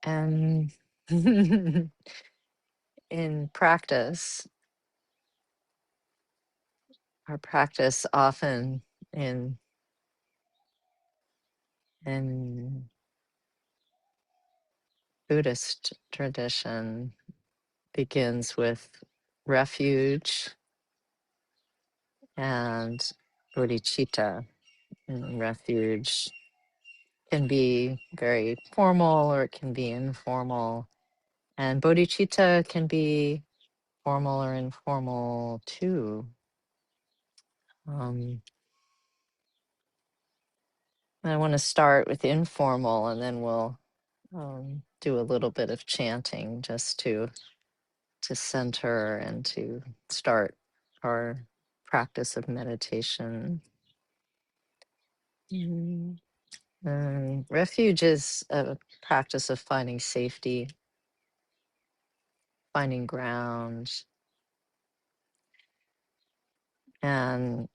And in practice, our practice often in in Buddhist tradition begins with refuge and bodhicitta. And refuge can be very formal or it can be informal. And bodhicitta can be formal or informal too. I want to start with informal and then we'll do a little bit of chanting just to center and to start our practice of meditation. Refuge is a practice of finding safety, finding ground, and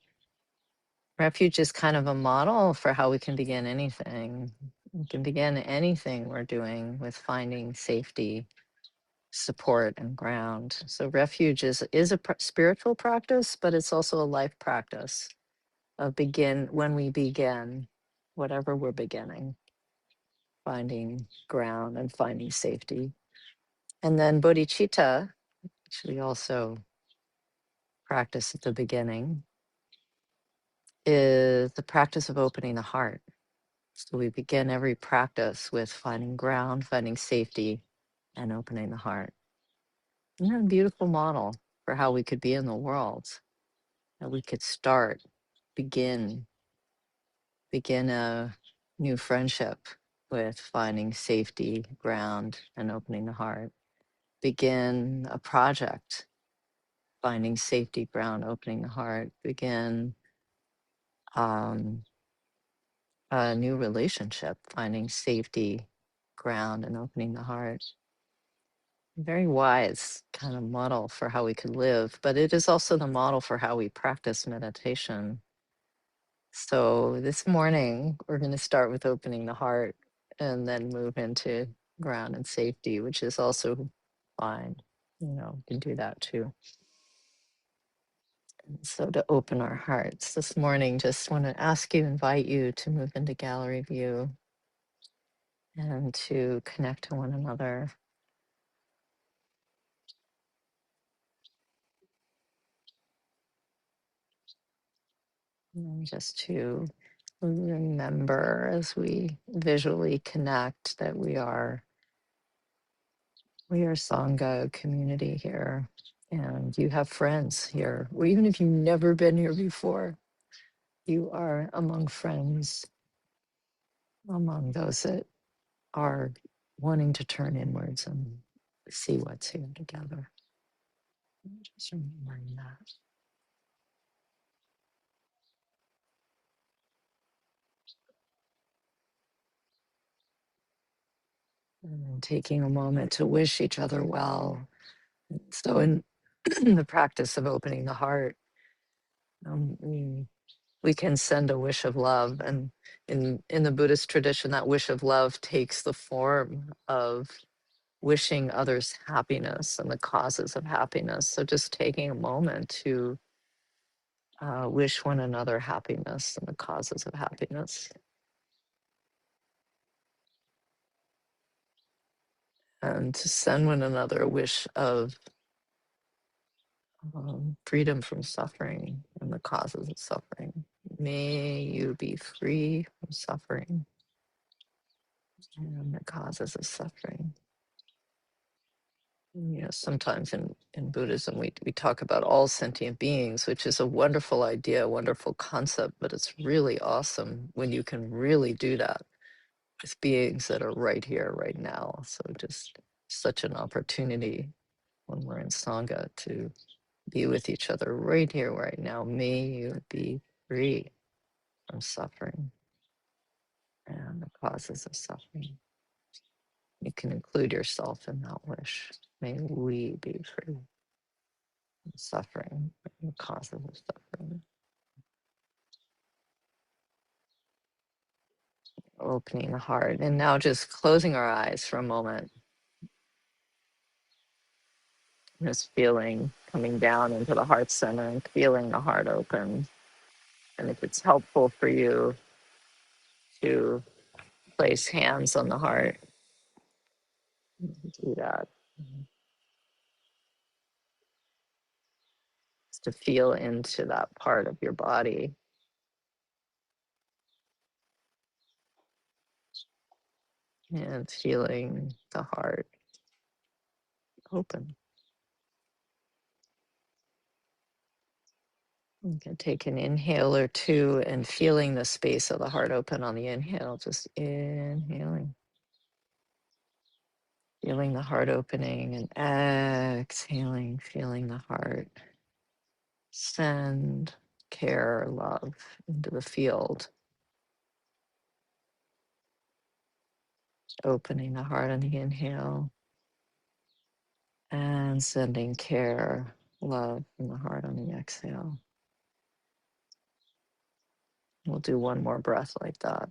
refuge is kind of a model for how we can begin anything. We can begin anything we're doing with finding safety, support, and ground. So refuge is a spiritual practice, but it's also a life practice of when we begin, whatever we're beginning, finding ground and finding safety. And then bodhicitta, which we also practice at the beginning, is the practice of opening the heart. So we begin every practice with finding ground, finding safety, and opening the heart. Isn't that a beautiful model for how we could be in the world? That we could begin a new friendship with finding safety, ground, and opening the heart. Begin a project, finding safety, ground, opening the heart. Begin a new relationship, finding safety, ground, and opening the heart. Very wise kind of model for how we could live, but it is also the model for how we practice meditation. So this morning, we're going to start with opening the heart and then move into ground and safety, which is also fine. You can do that too. And so to open our hearts this morning, just want to invite you to move into gallery view and to connect to one another. And just to remember as we visually connect that we are Sangha community here, and you have friends here. Or even if you've never been here before, you are among friends, among those that are wanting to turn inwards and see what's here together. Just remembering that. And taking a moment to wish each other well. So in the practice of opening the heart, we can send a wish of love. And in the Buddhist tradition, that wish of love takes the form of wishing others happiness and the causes of happiness. So just taking a moment to wish one another happiness and the causes of happiness. And to send one another a wish of freedom from suffering and the causes of suffering. May you be free from suffering and the causes of suffering. Sometimes in Buddhism, we talk about all sentient beings, which is a wonderful idea, a wonderful concept, but it's really awesome when you can really do that with beings that are right here, right now. So just such an opportunity when we're in Sangha to be with each other right here, right now. May you be free from suffering and the causes of suffering. You can include yourself in that wish. May we be free from suffering and the causes of suffering. opening the heart. And now just closing our eyes for a moment. Just feeling coming down into the heart center and feeling the heart open. And if it's helpful for you to place hands on the heart, do that. Just to feel into that part of your body and feeling the heart open. You can take an inhale or two and feeling the space of the heart open on the inhale, just inhaling, feeling the heart opening, and exhaling, feeling the heart send care, love into the field, opening the heart on the inhale and sending care, love from the heart on the exhale. We'll do one more breath like that.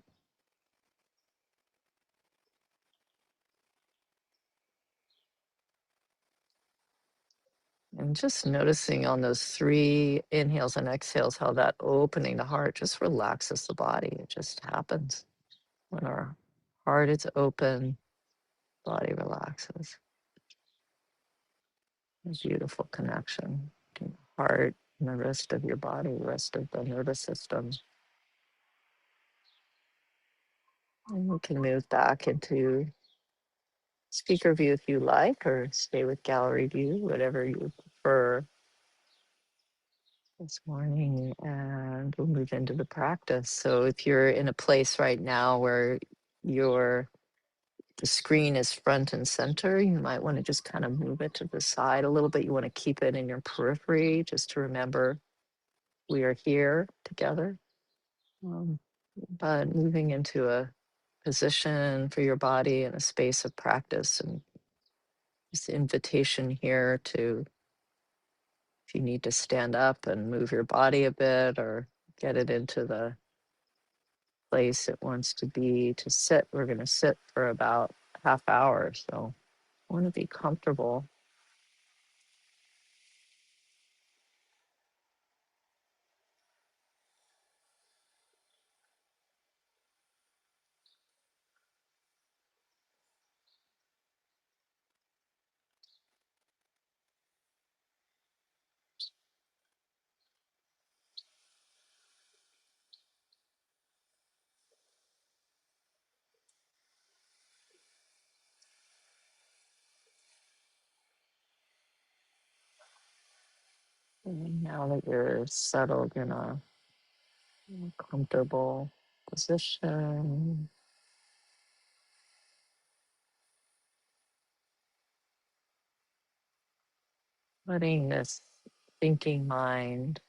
And just noticing on those 3 inhales and exhales how that opening the heart just relaxes the body. It just happens. When our heart is open, body relaxes. A beautiful connection between the heart and the rest of your body, rest of the nervous system. And we can move back into speaker view if you like, or stay with gallery view, whatever you prefer this morning, and we'll move into the practice. So if you're in a place right now where the screen is front and center, you might want to just kind of move it to the side a little bit. You want to keep it in your periphery just to remember we are here together. But moving into a position for your body and a space of practice, and just the invitation here to, if you need to stand up and move your body a bit or get it into the place it wants to be, to sit. We're going to sit for about half hour, so I want to be comfortable. And now that you're settled in a comfortable position, letting this thinking mind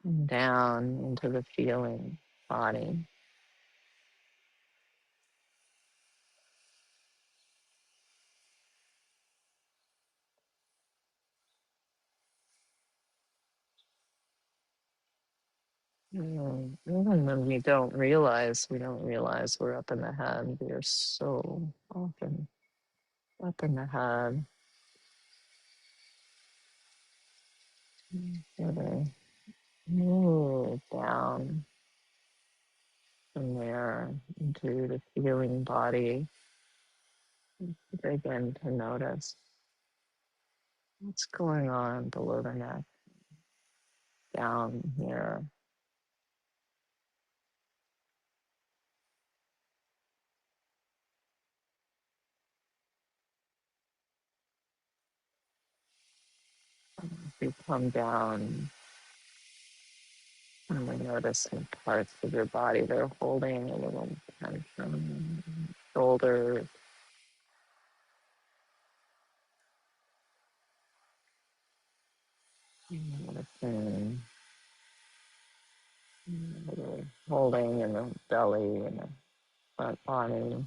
come down into the feeling body. Even when we don't realize we're up in the head. We are so often up in the head. Really move down from there into the feeling body. Begin to notice what's going on below the neck, down here. If you come down, and we notice some parts of your body that are holding a little tension, shoulders, noticing a little holding in the belly and the front body,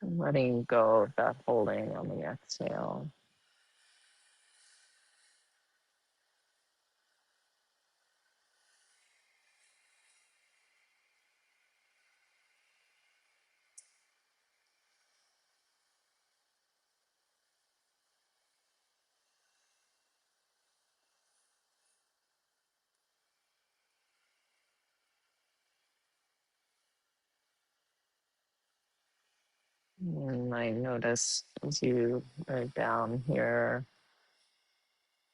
and letting go of that holding on the exhale. And I notice as you are down here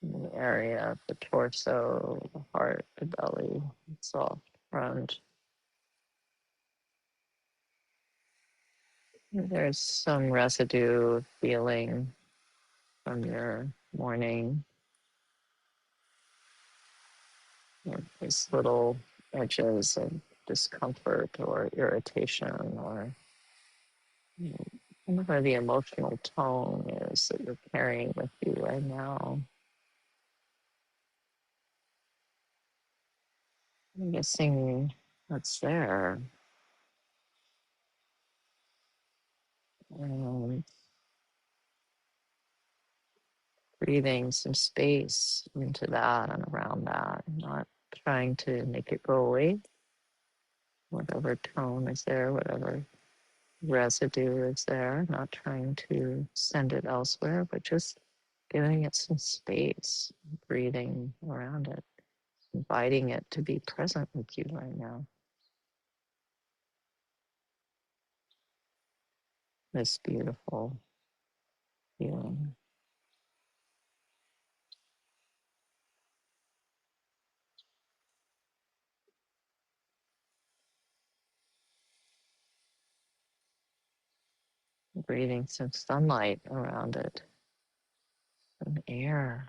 in the area of the torso, the heart, the belly, soft front, there's some residue of feeling from your morning, these little edges of discomfort or irritation or whatever the emotional tone is that you're carrying with you right now. I'm guessing that's there. And breathing some space into that and around that, not trying to make it go away. Whatever tone is there, whatever residue is there, not trying to send it elsewhere, but just giving it some space, breathing around it, inviting it to be present with you right now. This beautiful feeling. Breathing some sunlight around it, some air.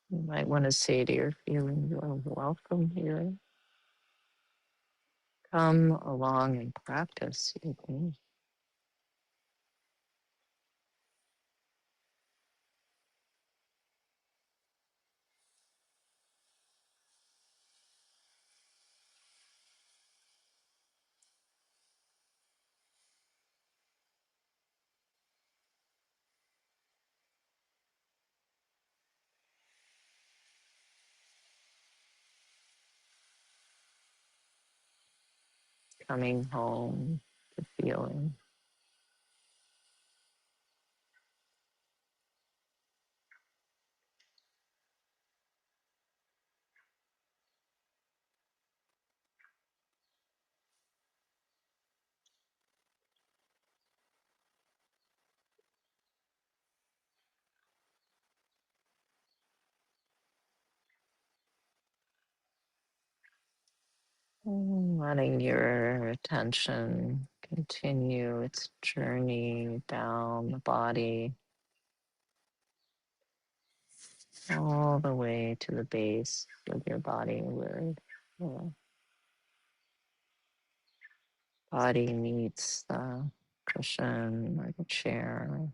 You might want to say to your feeling, you are welcome here. Come along and practice with me. Coming home to feeling. Letting your attention continue its journey down the body, all the way to the base of your body where the body meets the cushion or the chair.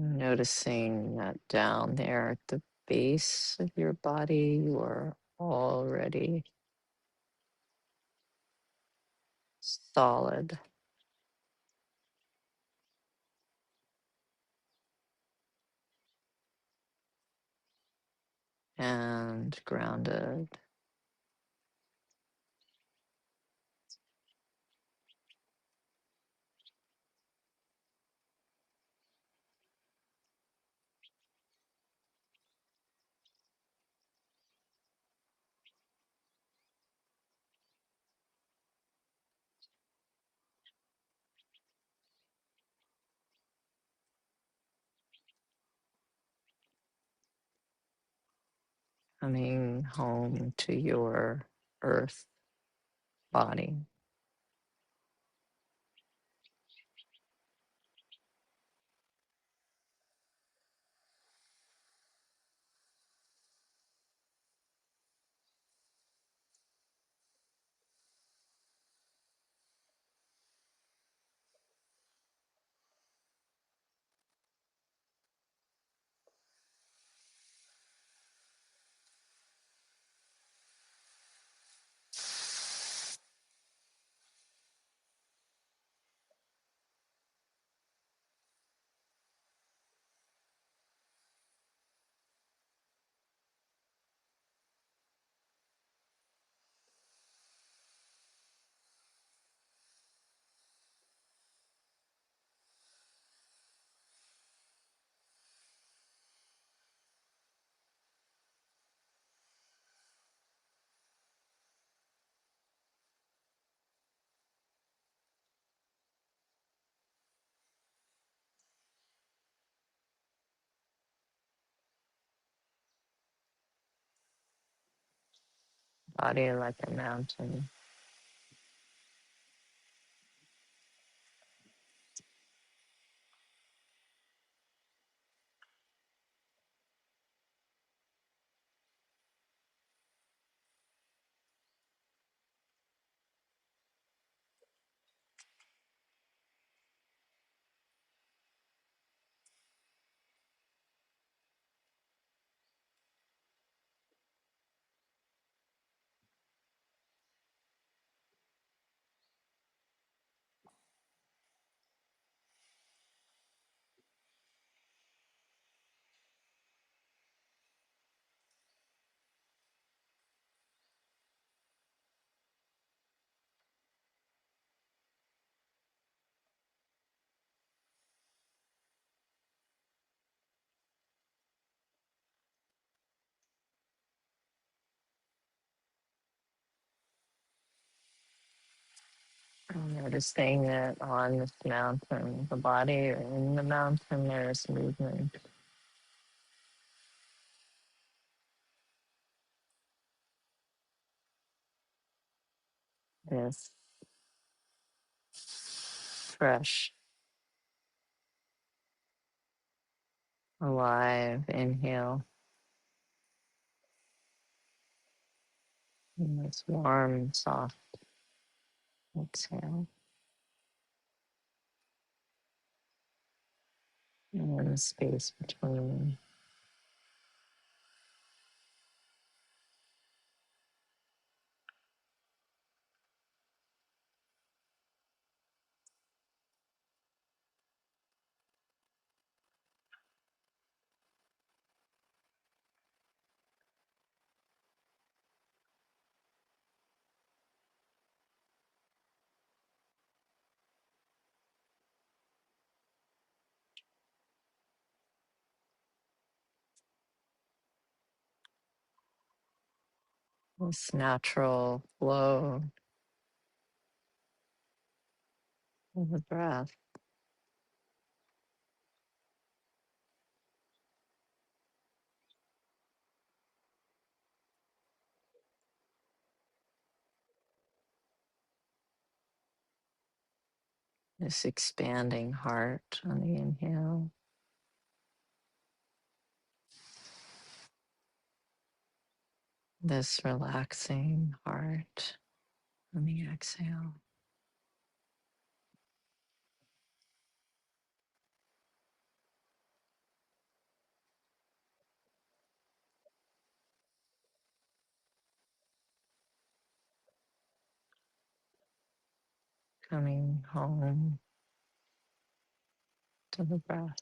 Noticing that down there at the base of your body, you are already solid and grounded. Coming home to your earth body. body like a mountain. I'm noticing that on this mountain, the body, or in the mountain, there's movement. This fresh, alive inhale, and this warm, soft exhale. And then the space between. This natural flow of the breath. This expanding heart on the inhale. This relaxing heart on the exhale. Coming home to the breath.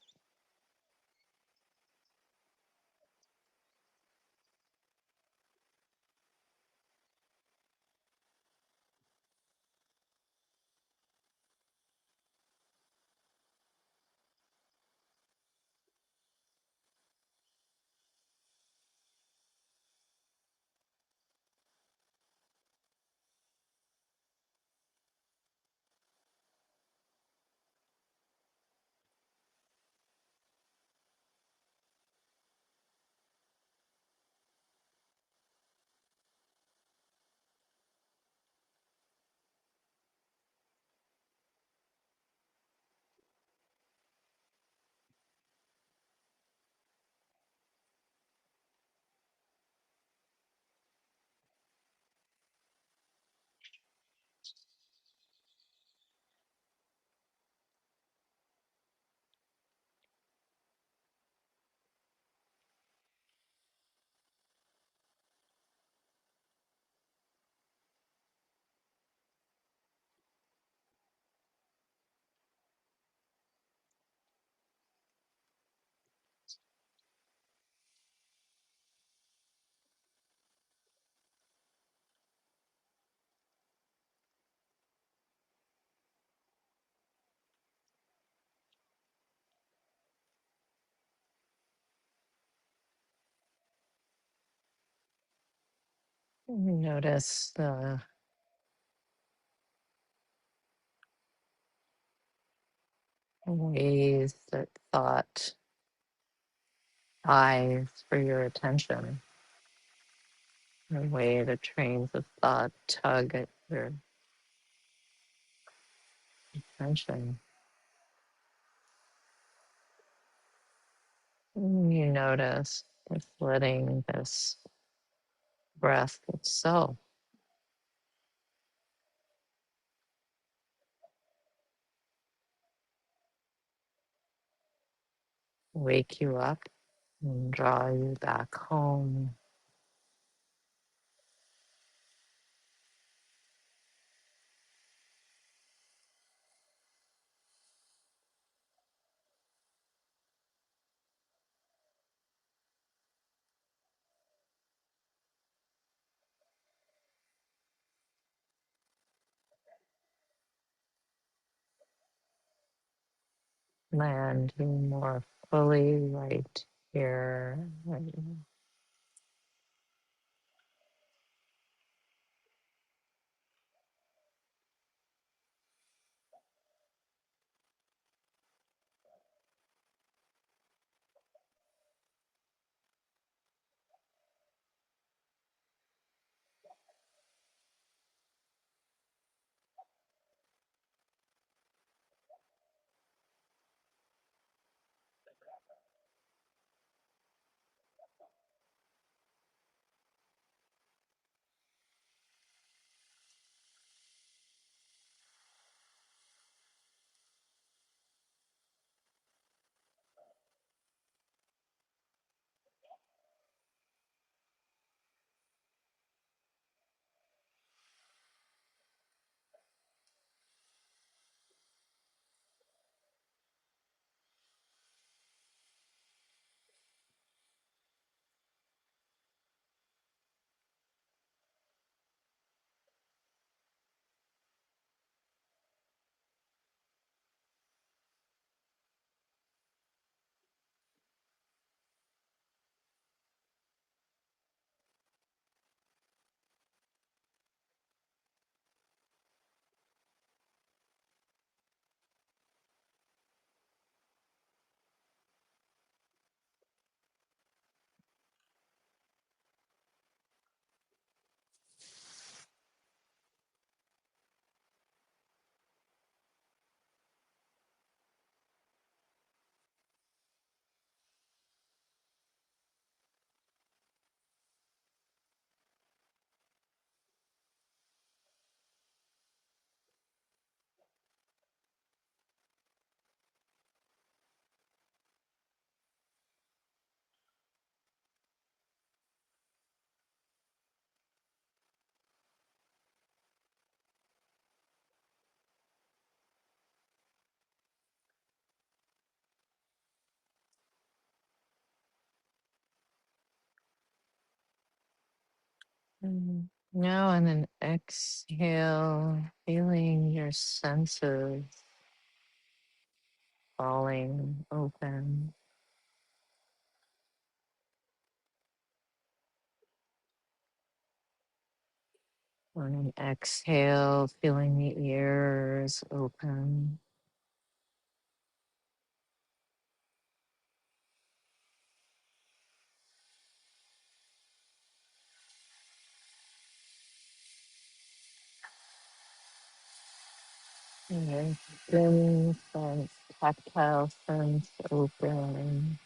Notice the ways that thought eyes for your attention. The way the trains of thought tug at your attention. And you notice just letting this breath itself wake you up and draw you back home. Landing more fully right here. Right now. Now, and then exhale, feeling your senses falling open. On an exhale, feeling the ears open. And then skin sense, tactile sense open.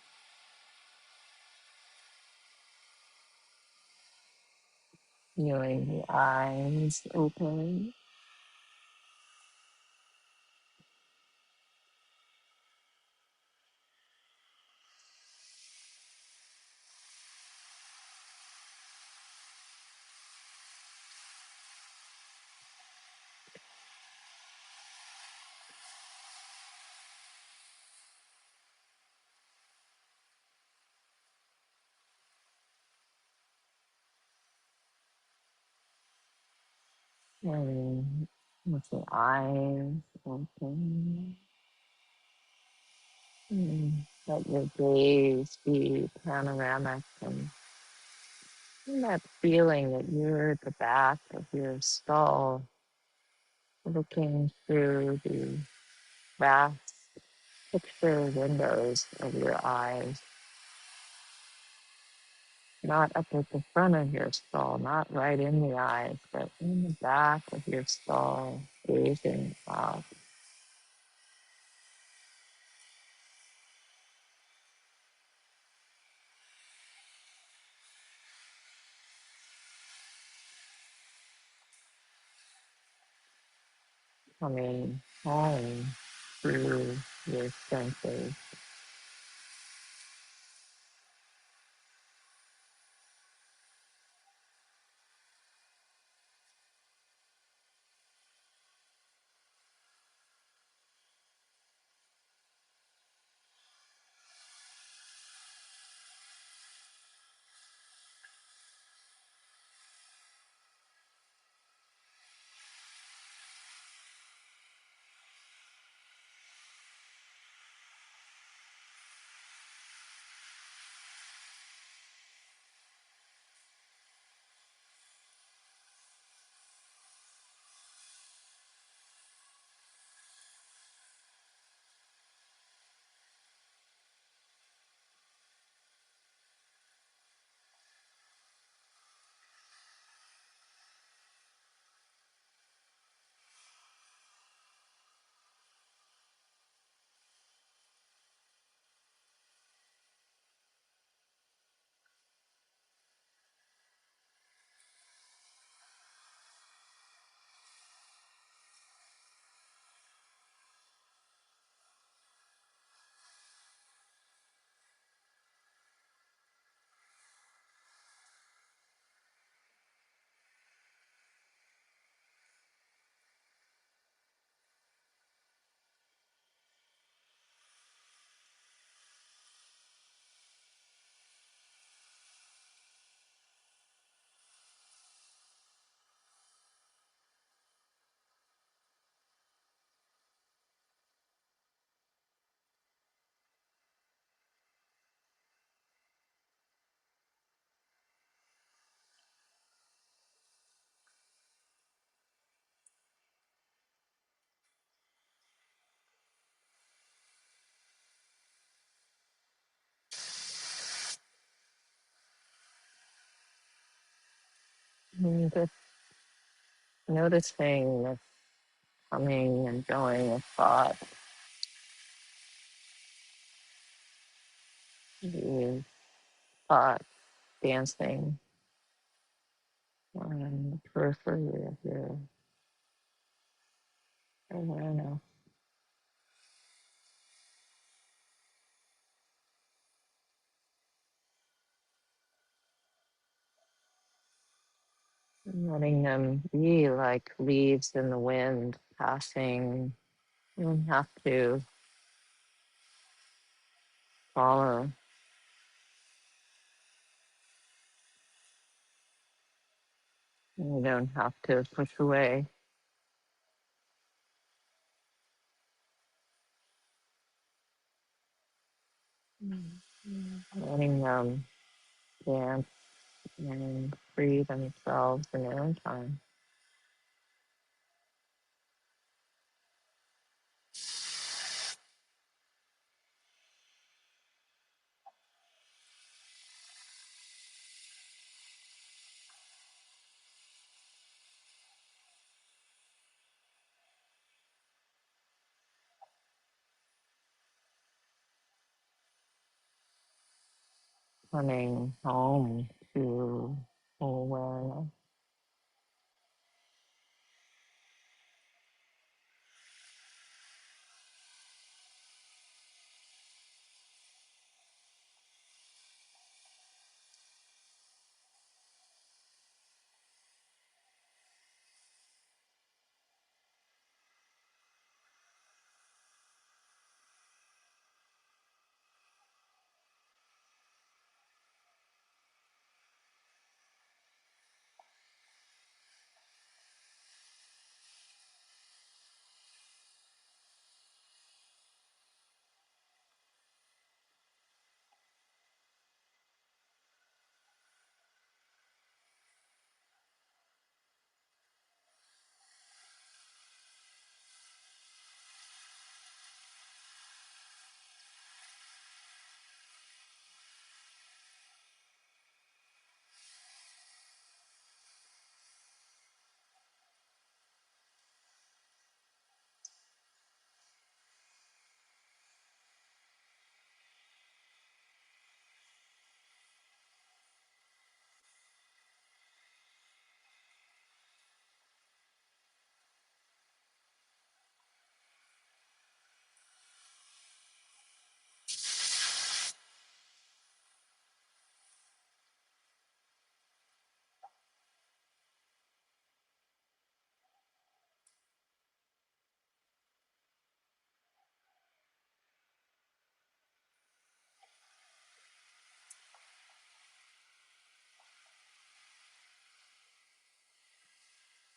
Feeling the eyes open. And with the eyes open. Let your gaze be panoramic and that feeling that you're at the back of your skull, looking through the vast picture windows of your eyes. not up at the front of your skull, not right in the eyes, but in the back of your skull, gazing up, coming home through your senses. And just noticing this coming and going of thought, these thoughts dancing on the periphery of your awareness. And letting them be like leaves in the wind passing. You don't have to follow. You don't have to push away. Letting them dance and free themselves in their own time. Coming home to awareness.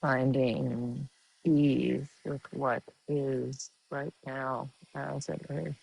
finding ease with what is right now as it is.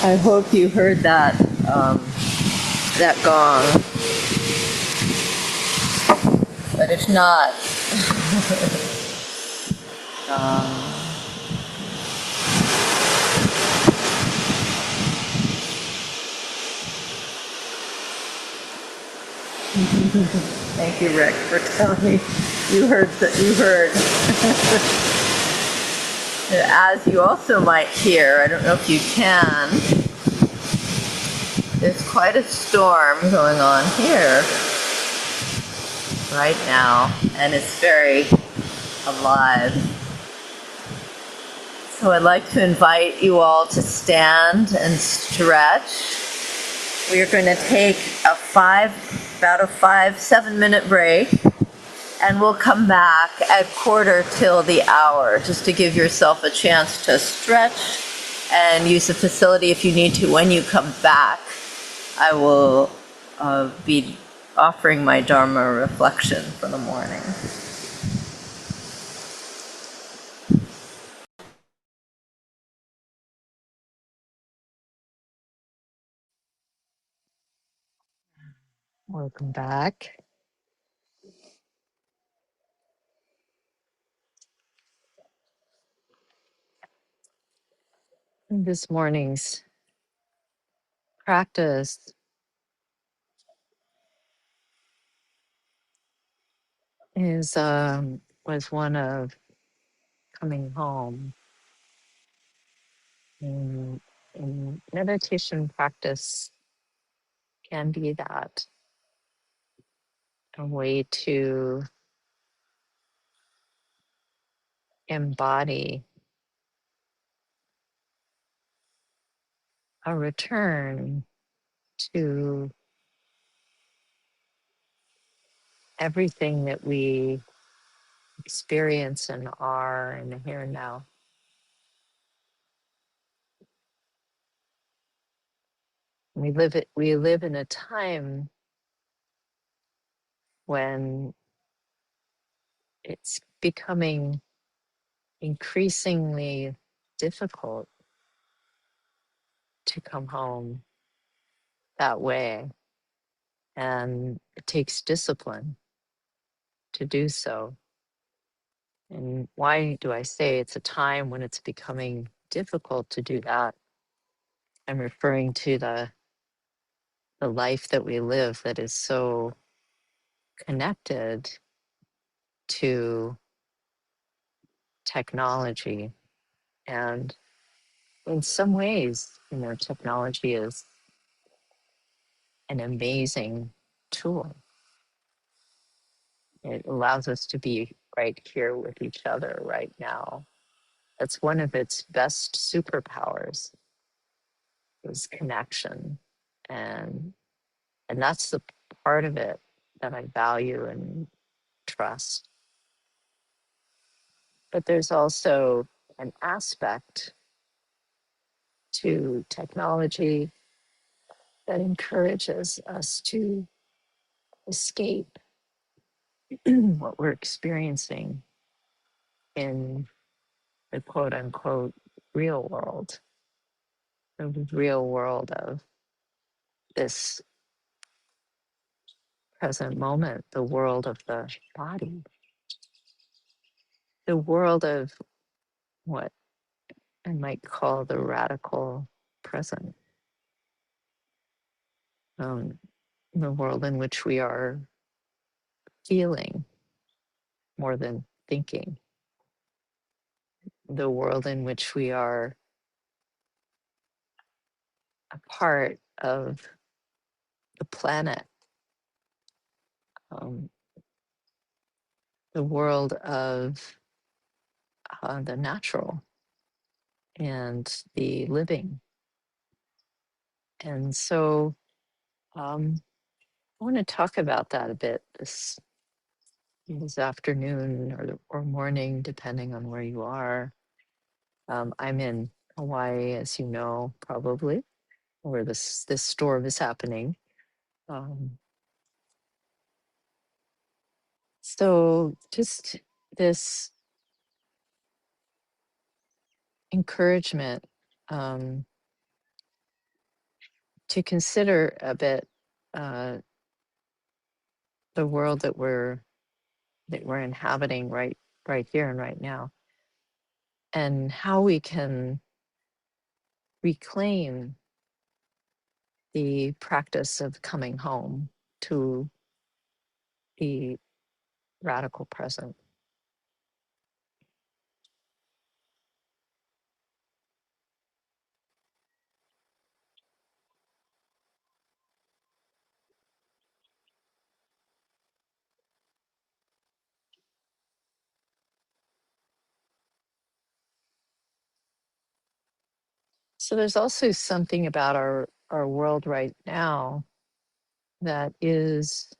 I hope you heard that that gong, but if not, thank you, Rick, for telling me you heard that you heard. As you also might hear, I don't know if you can, there's quite a storm going on here right now, and it's very alive. So I'd like to invite you all to stand and stretch. We are going to take about a 7-minute break, and we'll come back at 1:45 just to give yourself a chance to stretch and use the facility if you need to. When you come back, I will be offering my Dharma reflection for the morning. Welcome back. This morning's practice is was one of coming home. In meditation practice can be that a way to embody a return to everything that we experience and are in the here and now. We live in a time when it's becoming increasingly difficult to come home that way. And it takes discipline to do so. And why do I say it's a time when it's becoming difficult to do that? I'm referring to the life that we live that is so connected to technology. And in some ways, technology is an amazing tool. It allows us to be right here with each other right now. That's one of its best superpowers is connection. And that's the part of it that I value and trust. But there's also an aspect to technology that encourages us to escape what we're experiencing in the quote unquote real world, the real world of this present moment, the world of the body, the world of what I might call the radical present, the world in which we are feeling more than thinking, the world in which we are a part of the planet, um, the world of the natural and the living. And so I want to talk about that a bit this afternoon or morning, depending on where you are. I'm in Hawaii, as you know, probably, where this storm is happening. So just this encouragement to consider a bit uh, the world that we're inhabiting right here and right now, and how we can reclaim the practice of coming home to the radical present. So there's also something about our world right now that is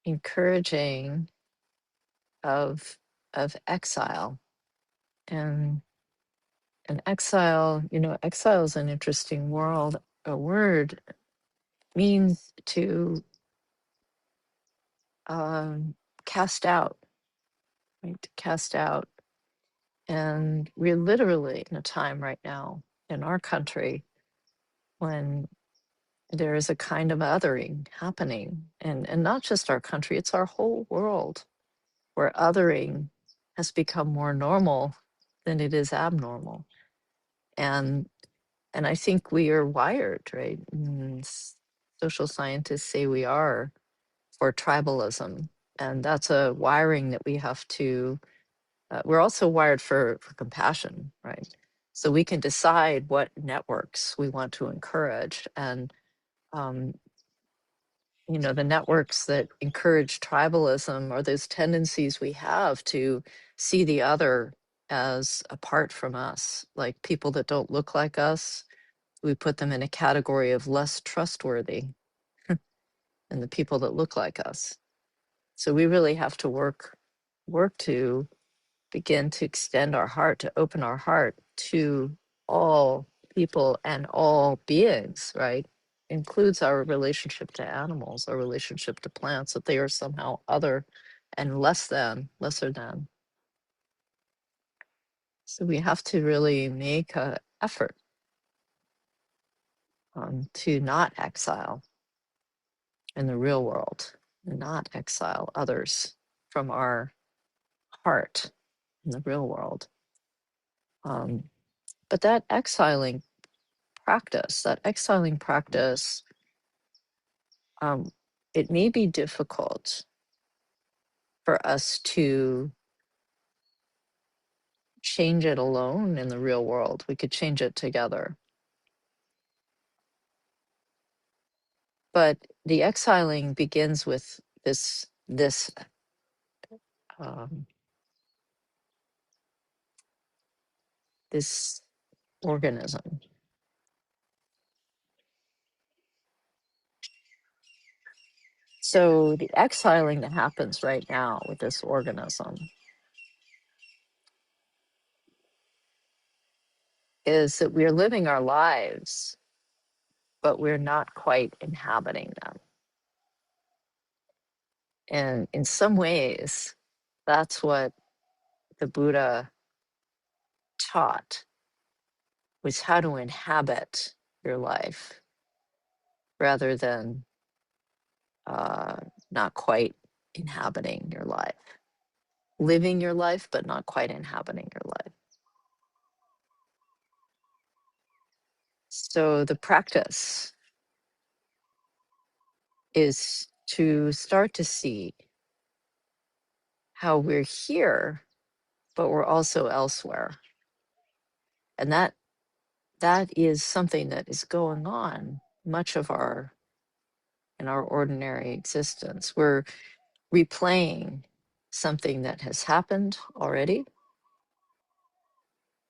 encouraging of exile. And exile, exile is an interesting a word, means to cast out, right? To cast out. And we're literally in a time right now in our country when there is a kind of othering happening. And not just our country, it's our whole world where othering has become more normal then it is abnormal. And I think we are wired, right? Social scientists say we are, for tribalism. And that's a wiring that we have to, we're also wired for compassion, right? So we can decide what networks we want to encourage. And, the networks that encourage tribalism are those tendencies we have to see the other as apart from us, like people that don't look like us. We put them in a category of less trustworthy than the people that look like us. So we really have to work to begin to extend our heart, to open our heart to all people and all beings, right? Includes our relationship to animals, our relationship to plants, that they are somehow other and lesser than. So we have to really make an effort to not exile in the real world, not exile others from our heart in the real world. But that exiling practice, it may be difficult for us to change it alone in the real world. We could change it together. But the exiling begins with this um, this organism. So the exiling that happens right now with this organism is that we're living our lives, but we're not quite inhabiting them. And in some ways, that's what the Buddha taught, was how to inhabit your life rather than not quite inhabiting your life. Living your life, but not quite inhabiting your life. So the practice is to start to see how we're here, but we're also elsewhere. And that is something that is going on much of in our ordinary existence. We're replaying something that has happened already,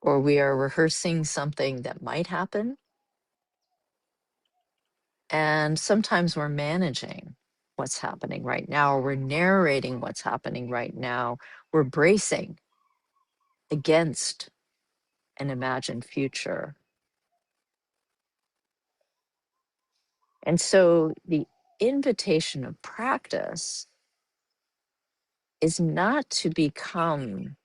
or we are rehearsing something that might happen. And sometimes we're managing what's happening right now, or we're narrating what's happening right now. We're bracing against an imagined future. And so the invitation of practice is not to become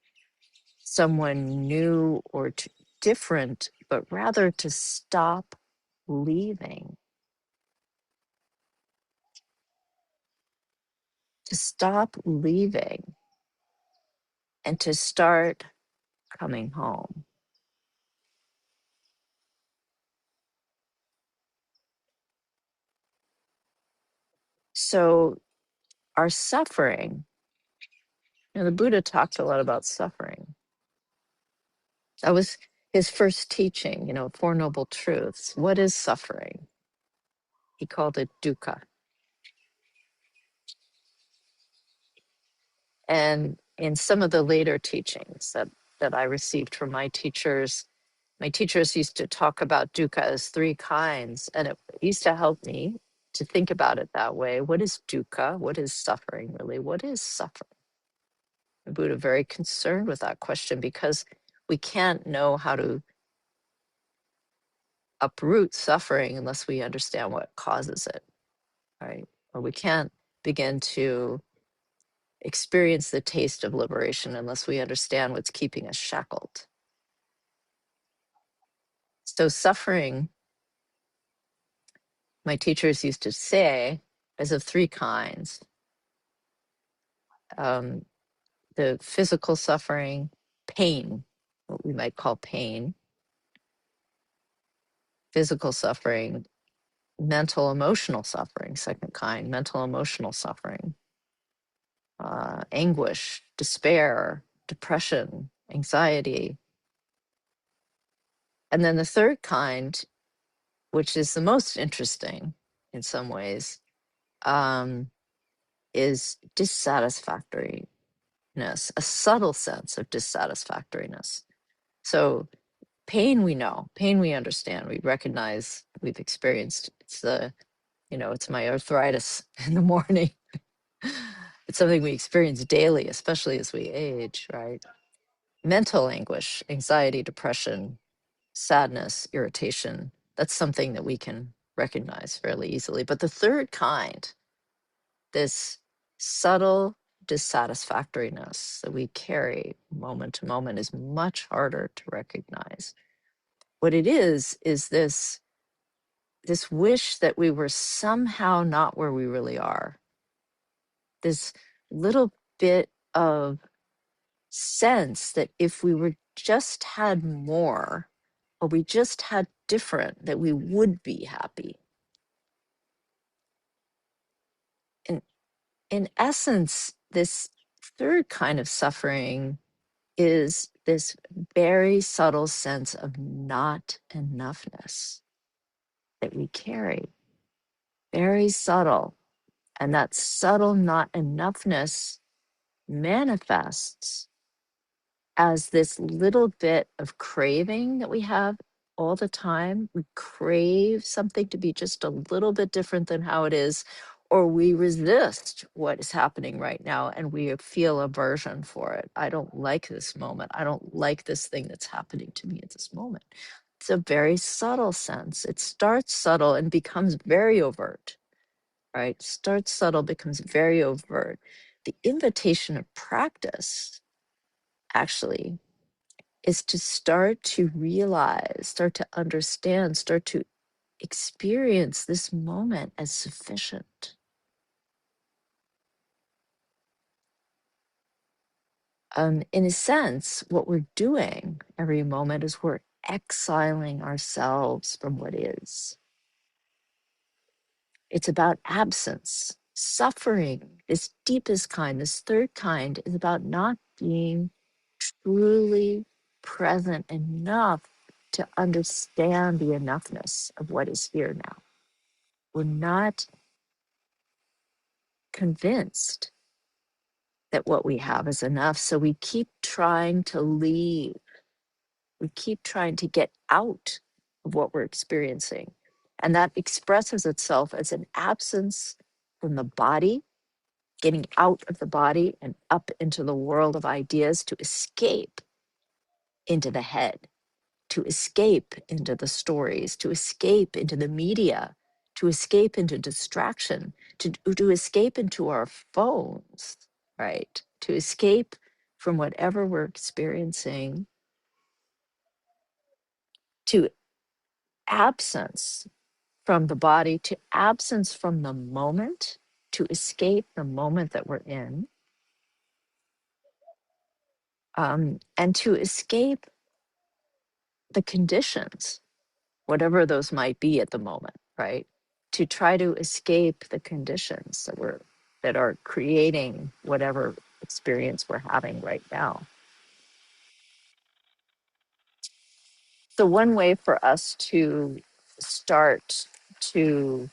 someone new or different, but rather to stop leaving, and to start coming home. So our suffering, the Buddha talked a lot about suffering. That was his first teaching, Four Noble Truths. What is suffering? He called it dukkha. And in some of the later teachings that I received from my teachers used to talk about dukkha as three kinds. And it used to help me to think about it that way. What is dukkha? What is suffering, really? What is suffering? The Buddha very concerned with that question, because we can't know how to uproot suffering unless we understand what causes it, right? Or we can't begin to experience the taste of liberation unless we understand what's keeping us shackled. So suffering, my teachers used to say, is of three kinds. The physical suffering, pain, what we might call pain, physical suffering, mental emotional suffering, second kind, mental emotional suffering, anguish, despair, depression, anxiety. And then the third kind, which is the most interesting in some ways, is dissatisfactoriness, a subtle sense of dissatisfactoriness. So pain we know, pain we understand, we recognize, we've experienced. It's it's my arthritis in the morning. It's something we experience daily, especially as we age, right? Mental anguish, anxiety, depression, sadness, irritation, that's something that we can recognize fairly easily. But the third kind, this subtle dissatisfactoriness that we carry moment to moment, is much harder to recognize. What it is this wish that we were somehow not where we really are. This little bit of sense that if we were just had more, or we just had different, that we would be happy. And in essence, this third kind of suffering is this very subtle sense of not enoughness that we carry. Very subtle. And that subtle not enoughness manifests as this little bit of craving that we have all the time. We crave something to be just a little bit different than how it is, or we resist what is happening right now and we feel aversion for it. I don't like this moment. I don't like this thing that's happening to me at this moment. It's a very subtle sense. It starts subtle and becomes very overt, right? Starts subtle, becomes very overt. The invitation of practice actually is to start to realize, start to understand, start to experience this moment as sufficient. In a sense, what we're doing every moment is we're exiling ourselves from what is. It's about absence. Suffering, this deepest kind, this third kind, is about not being truly present enough to understand the enoughness of what is here now. We're not convinced that what we have is enough. So we keep trying to leave. We keep trying to get out of what we're experiencing. And that expresses itself as an absence from the body, getting out of the body and up into the world of ideas to escape into the head, to escape into the stories, to escape into the media, to escape into distraction, to escape into our phones, right? To escape from whatever we're experiencing, to absence from the body, to absence from the moment, to escape the moment that we're in, and to escape the conditions, whatever those might be at the moment, right? To try to escape the conditions that are creating whatever experience we're having right now. So one way for us to start to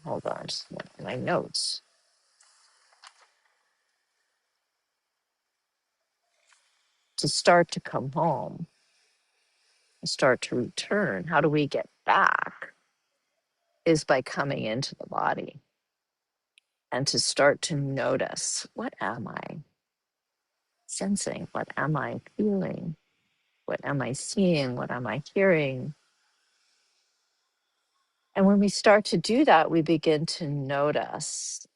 hold on, just my notes, to start to come home, start to return. How do we get back? Is by coming into the body and to start to notice, what am I sensing? What am I feeling? What am I seeing? What am I hearing? And when we start to do that, we begin to notice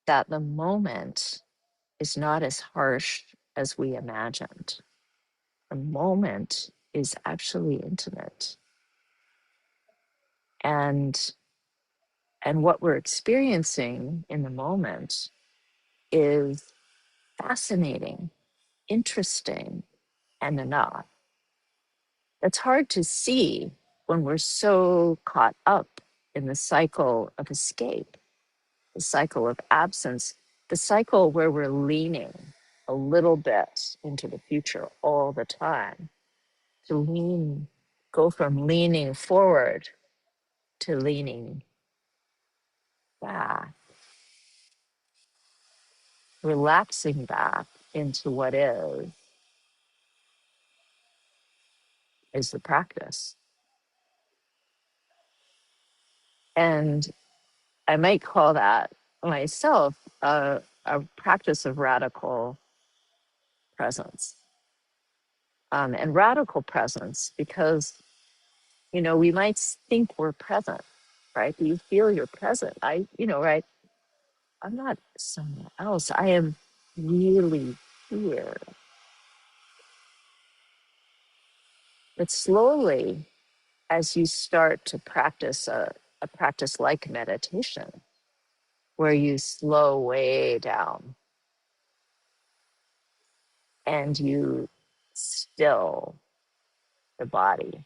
that the moment is not as harsh as we imagined. The moment is actually intimate. And what we're experiencing in the moment is fascinating, interesting. and enough. That's hard to see when we're so caught up in the cycle of escape, the cycle of absence, the cycle where we're leaning a little bit into the future all the time. To go from leaning forward to leaning back, relaxing back into what is the practice. And I might call that myself a practice of radical presence. And radical presence because, we might think we're present, right? Do you feel you're present? Right? I'm not somewhere else. I am really here. But slowly, as you start to practice a practice like meditation, where you slow way down and you still the body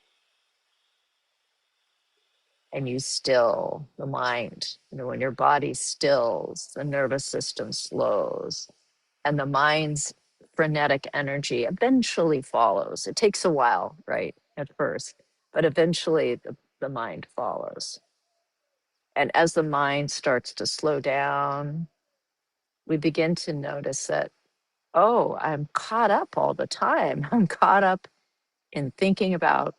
and you still the mind. When your body stills, the nervous system slows and the mind's frenetic energy eventually follows. It takes a while, right, at first, but eventually the mind follows. And as the mind starts to slow down, we begin to notice that, oh, I'm caught up all the time. I'm caught up in thinking about,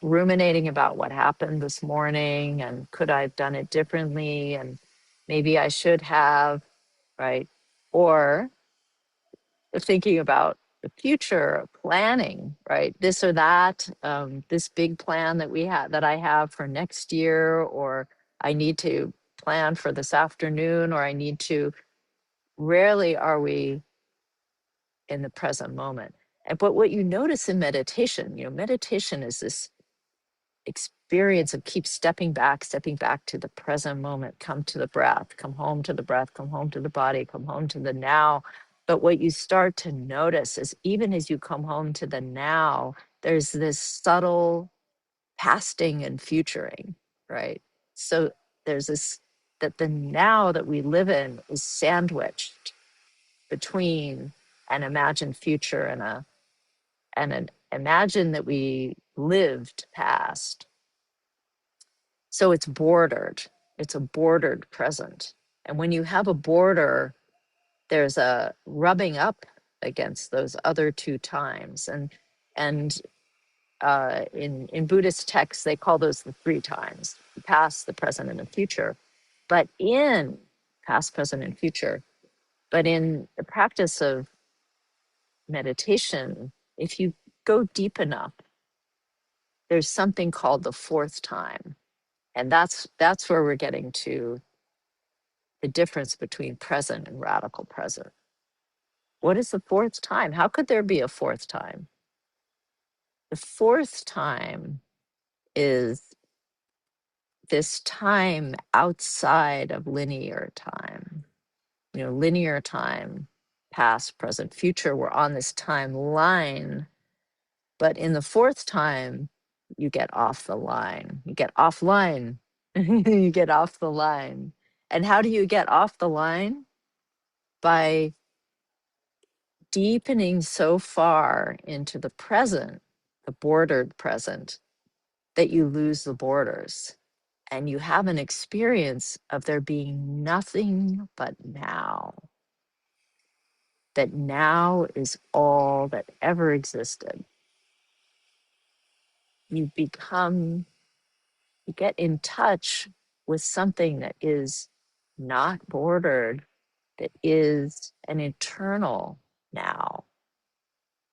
ruminating about what happened this morning and could I have done it differently? And maybe I should have, right? Or thinking about the future, planning, right? This or that, this big plan that I have for next year, or I need to plan for this afternoon, or I need to. Rarely are we in the present moment. But what you notice in meditation, meditation is this experience of keep stepping back to the present moment, come to the breath, come home to the breath, come home to the body, come home to the now. But what you start to notice is even as you come home to the now, there's this subtle pasting and futuring, right? So there's this, that the now that we live in is sandwiched between an imagined future and an imagine that we lived past. So it's bordered. It's a bordered present. And when you have a border, there's a rubbing up against those other two times. And in Buddhist texts, they call those the three times: the past, the present, and the future. But in past, present, and future, but in the practice of meditation, if you go deep enough, there's something called the fourth time. And that's where we're getting to the difference between present and radical present. What is the fourth time? How could there be a fourth time? The fourth time is this time outside of linear time. Linear time, past, present, future, we're on this timeline. But in the fourth time, you get off the line. You get offline. You get off the line. And how do you get off the line? By deepening so far into the present, the bordered present, that you lose the borders. And you have an experience of there being nothing but now. That now is all that ever existed. You get in touch with something that is not bordered, that is an eternal now.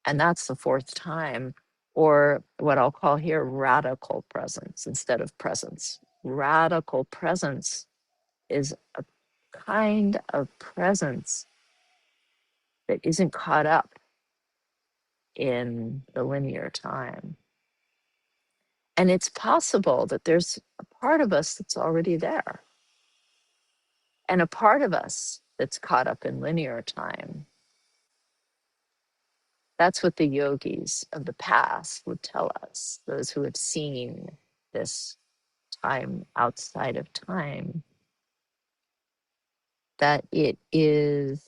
And that's the fourth time, or what I'll call here radical presence instead of presence. Radical presence is a kind of presence that isn't caught up in the linear time. And it's possible that there's a part of us that's already there, and a part of us that's caught up in linear time. That's what the yogis of the past would tell us, those who have seen this time outside of time, that it is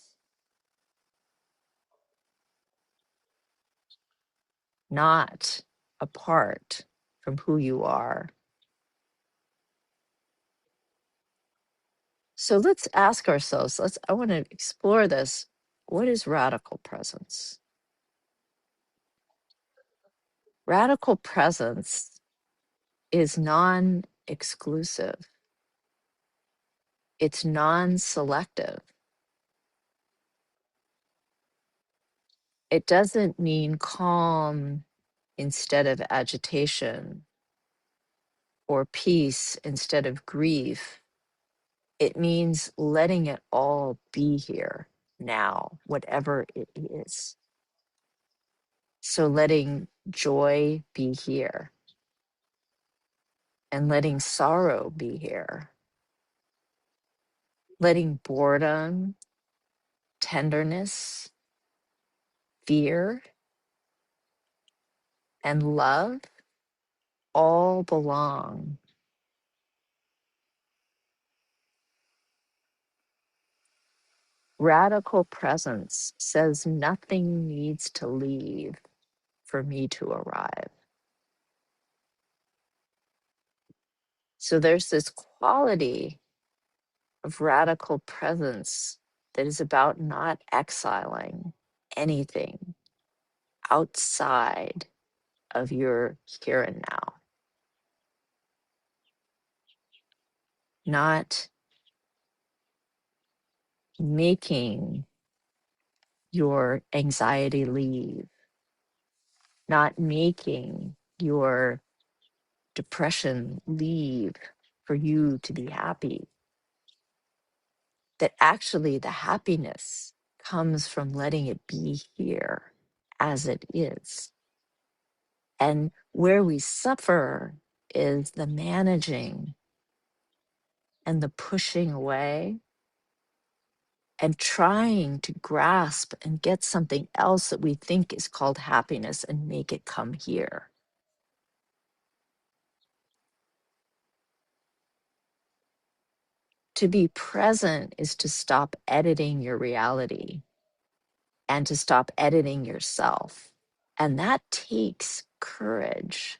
not apart from who you are. So let's ask ourselves, I want to explore this. What is radical presence? Radical presence is non-exclusive. It's non-selective. It doesn't mean calm instead of agitation or peace instead of grief. It means letting it all be here now, whatever it is. So letting joy be here and letting sorrow be here, letting boredom, tenderness, fear, and love all belong. Radical presence says nothing needs to leave for me to arrive. So there's this quality of radical presence that is about not exiling anything outside of your here and now, not making your anxiety leave, not making your depression leave for you to be happy. That actually the happiness comes from letting it be here as it is. And where we suffer is the managing and the pushing away and trying to grasp and get something else that we think is called happiness and make it come here. To be present is to stop editing your reality and to stop editing yourself. And that takes courage.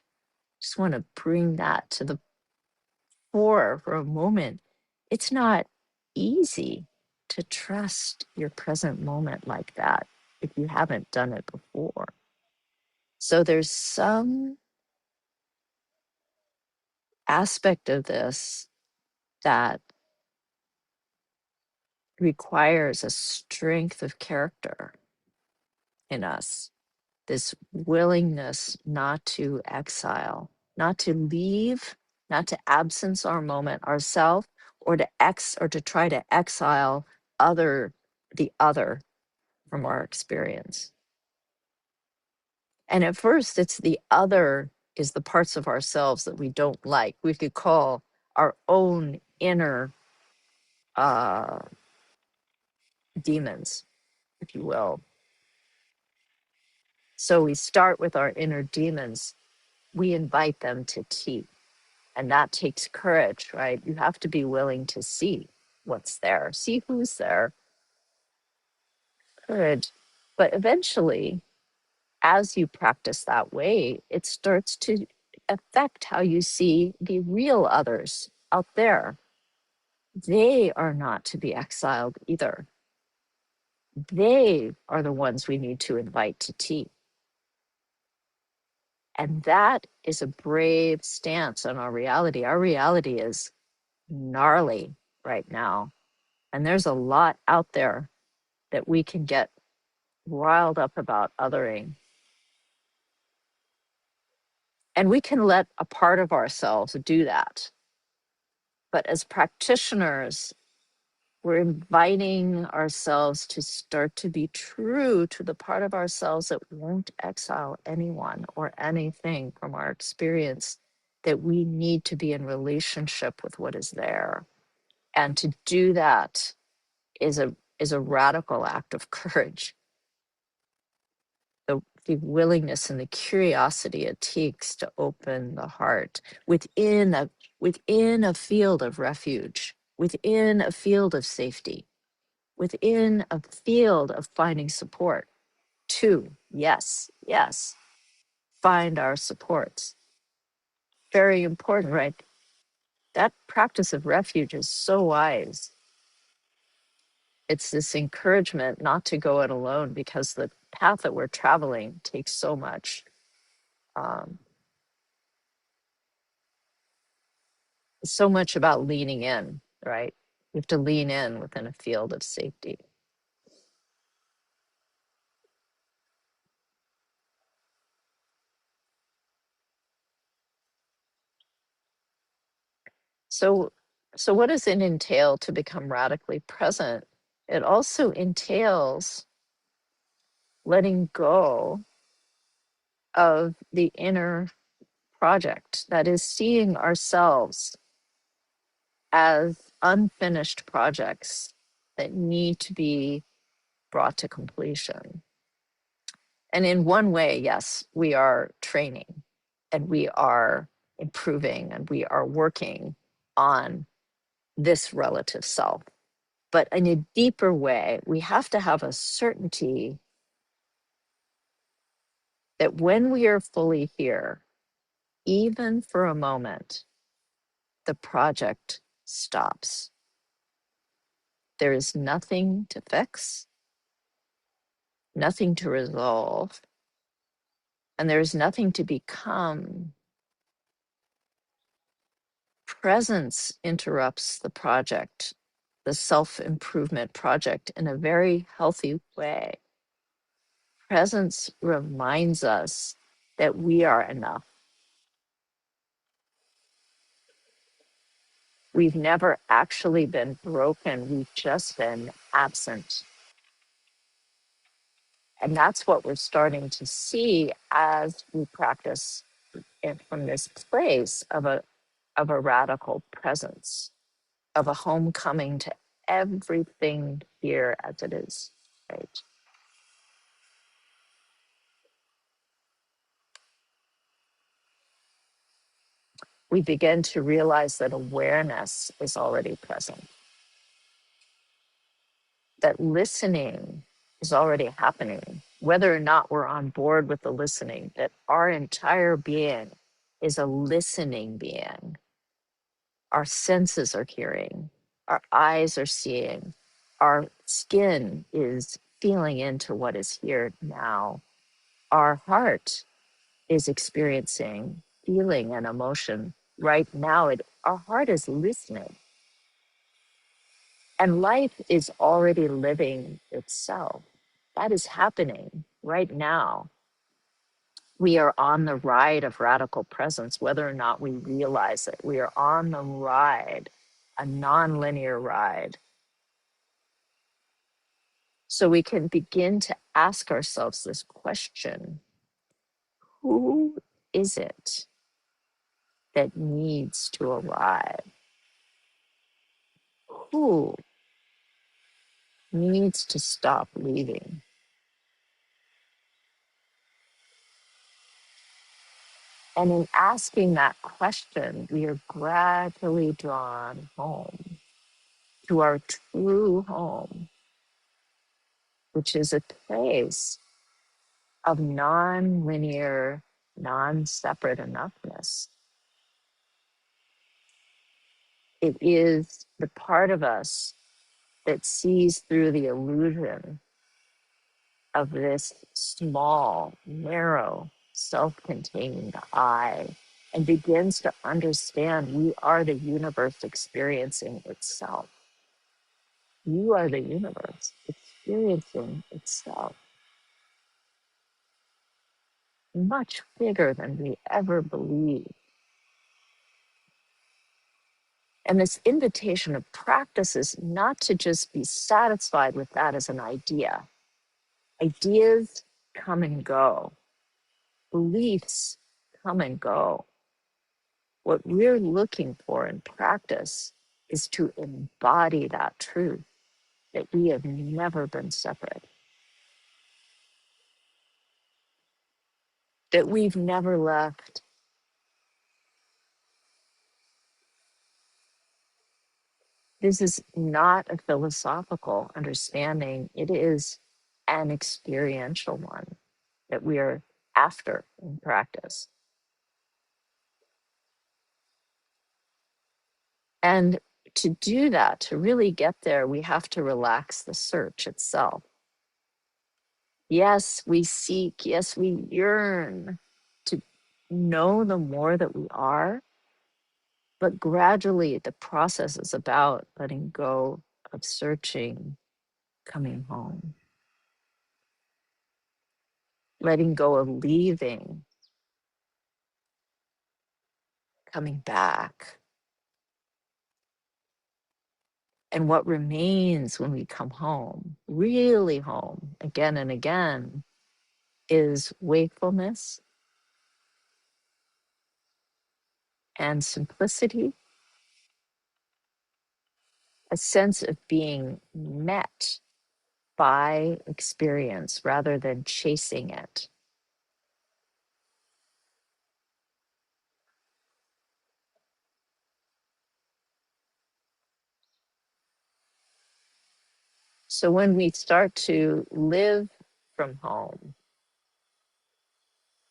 Just want to bring that to the fore for a moment. It's not easy to trust your present moment like that if you haven't done it before. So there's some aspect of this that requires a strength of character in us, this willingness not to exile, not to leave, not to absence our moment, ourself, or to try to exile the other from our experience. And at first, it's the other is the parts of ourselves that we don't like. We could call our own inner uh, demons, if you will. So we start with our inner demons. We invite them to tea. And that takes courage, right? You have to be willing to see what's there, see who's there. Courage. But eventually, as you practice that way, it starts to affect how you see the real others out there. They are not to be exiled either. They are the ones we need to invite to tea. And that is a brave stance on our reality. Our reality is gnarly right now. And there's a lot out there that we can get riled up about othering. And we can let a part of ourselves do that. But as practitioners, we're inviting ourselves to start to be true to the part of ourselves that won't exile anyone or anything from our experience, that we need to be in relationship with what is there. And to do that is a radical act of courage. the willingness and the curiosity it takes to open the heart within a field of refuge, within a field of safety, within a field of finding support. To, yes, find our supports. Very important, right? That practice of refuge is so wise. It's this encouragement not to go it alone, because the path that we're traveling takes so much. Um, so much about leaning in, right? You have to lean in within a field of safety. So, so what does it entail to become radically present? It also entails letting go of the inner project, that is, seeing ourselves as unfinished projects that need to be brought to completion. And in one way, yes, we are training and we are improving and we are working on this relative self. But in a deeper way, we have to have a certainty that when we are fully here, even for a moment, the project stops. There is nothing to fix, nothing to resolve, and there is nothing to become. Presence interrupts the project, the self-improvement project, in a very healthy way. Presence reminds us that we are enough. We've never actually been broken, we've just been absent. And that's what we're starting to see as we practice it from this place of a radical presence, of a homecoming to everything here as it is, right? We begin to realize that awareness is already present, that listening is already happening, whether or not we're on board with the listening, that our entire being is a listening being. Our senses are hearing, our eyes are seeing, our skin is feeling into what is here now. Our heart is experiencing feeling and emotion right now. Our heart is listening. And life is already living itself. That is happening right now. We are on the ride of radical presence, whether or not we realize it. We are on the ride, a non-linear ride. So we can begin to ask ourselves this question: who is it that needs to arrive? Who needs to stop leaving? And in asking that question, we are gradually drawn home to our true home, which is a place of non-linear, non-separate enoughness. It is the part of us that sees through the illusion of this small, narrow, self-contained I, and begins to understand we are the universe experiencing itself. You are the universe experiencing itself, much bigger than we ever believed. And this invitation of practice is not to just be satisfied with that as an idea. Ideas come and go, beliefs come and go. What we're looking for in practice is to embody that truth, that we have never been separate. that we've never left. This is not a philosophical understanding. It is an experiential one that we are after in practice. And to do that, to really get there, we have to relax the search itself. Yes, we seek, yes, we yearn to know the more that we are, but gradually the process is about letting go of searching, coming home, letting go of leaving, coming back. And what remains when we come home, really home, again and again, is wakefulness and simplicity, a sense of being met by experience rather than chasing it. So when we start to live from home,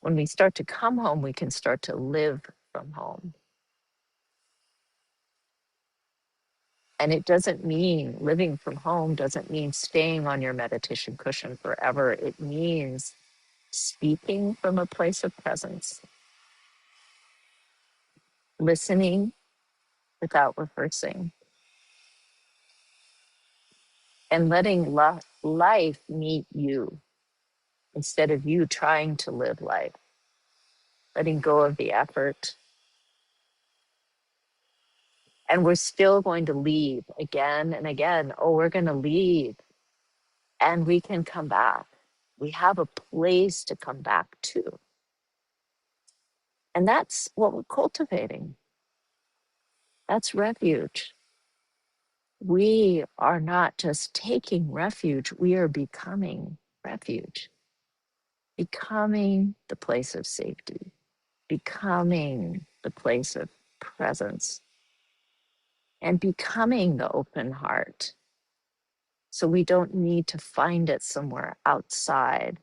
when we start to come home, we can start to live from home. And it doesn't mean living from home doesn't mean staying on your meditation cushion forever. It means speaking from a place of presence, listening without rehearsing, and letting life meet you instead of you trying to live life, letting go of the effort. And we're still going to leave again and again. Oh, we're going to leave and we can come back. We have a place to come back to. And that's what we're cultivating. That's refuge. We are not just taking refuge, we are becoming refuge, becoming the place of safety, becoming the place of presence, and becoming the open heart. So we don't need to find it somewhere outside.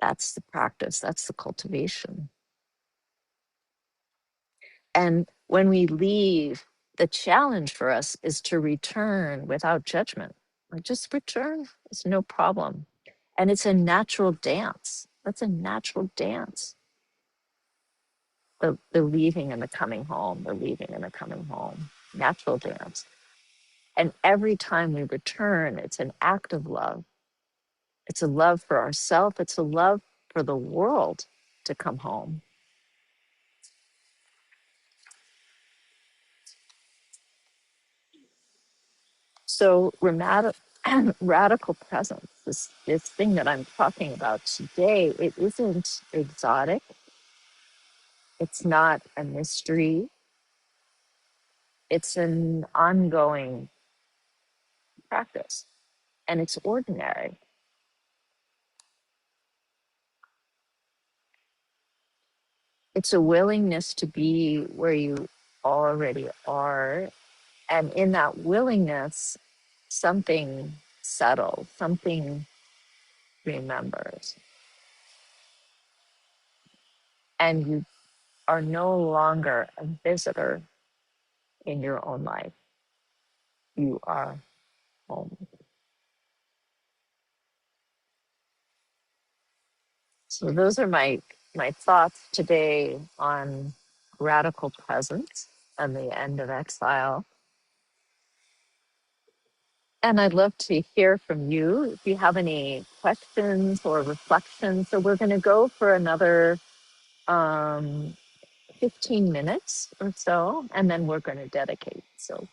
That's the practice, that's the cultivation. And when we leave, the challenge for us is to return without judgment. Like just return, it's no problem. And it's a natural dance. That's a natural dance. The leaving and the coming home, the leaving and the coming home, natural dance. And every time we return, it's an act of love. It's a love for ourselves. It's a love for the world to come home. So radical presence, this thing that I'm talking about today, it isn't exotic. It's not a mystery. It's an ongoing practice, and it's ordinary. It's a willingness to be where you already are. And in that willingness, something settles, something remembers. And you are no longer a visitor in your own life. You are home. So those are my thoughts today on radical presence and the end of exile. And I'd love to hear from you if you have any questions or reflections. So we're going to go for another 15 minutes or so, and then we're going to dedicate. So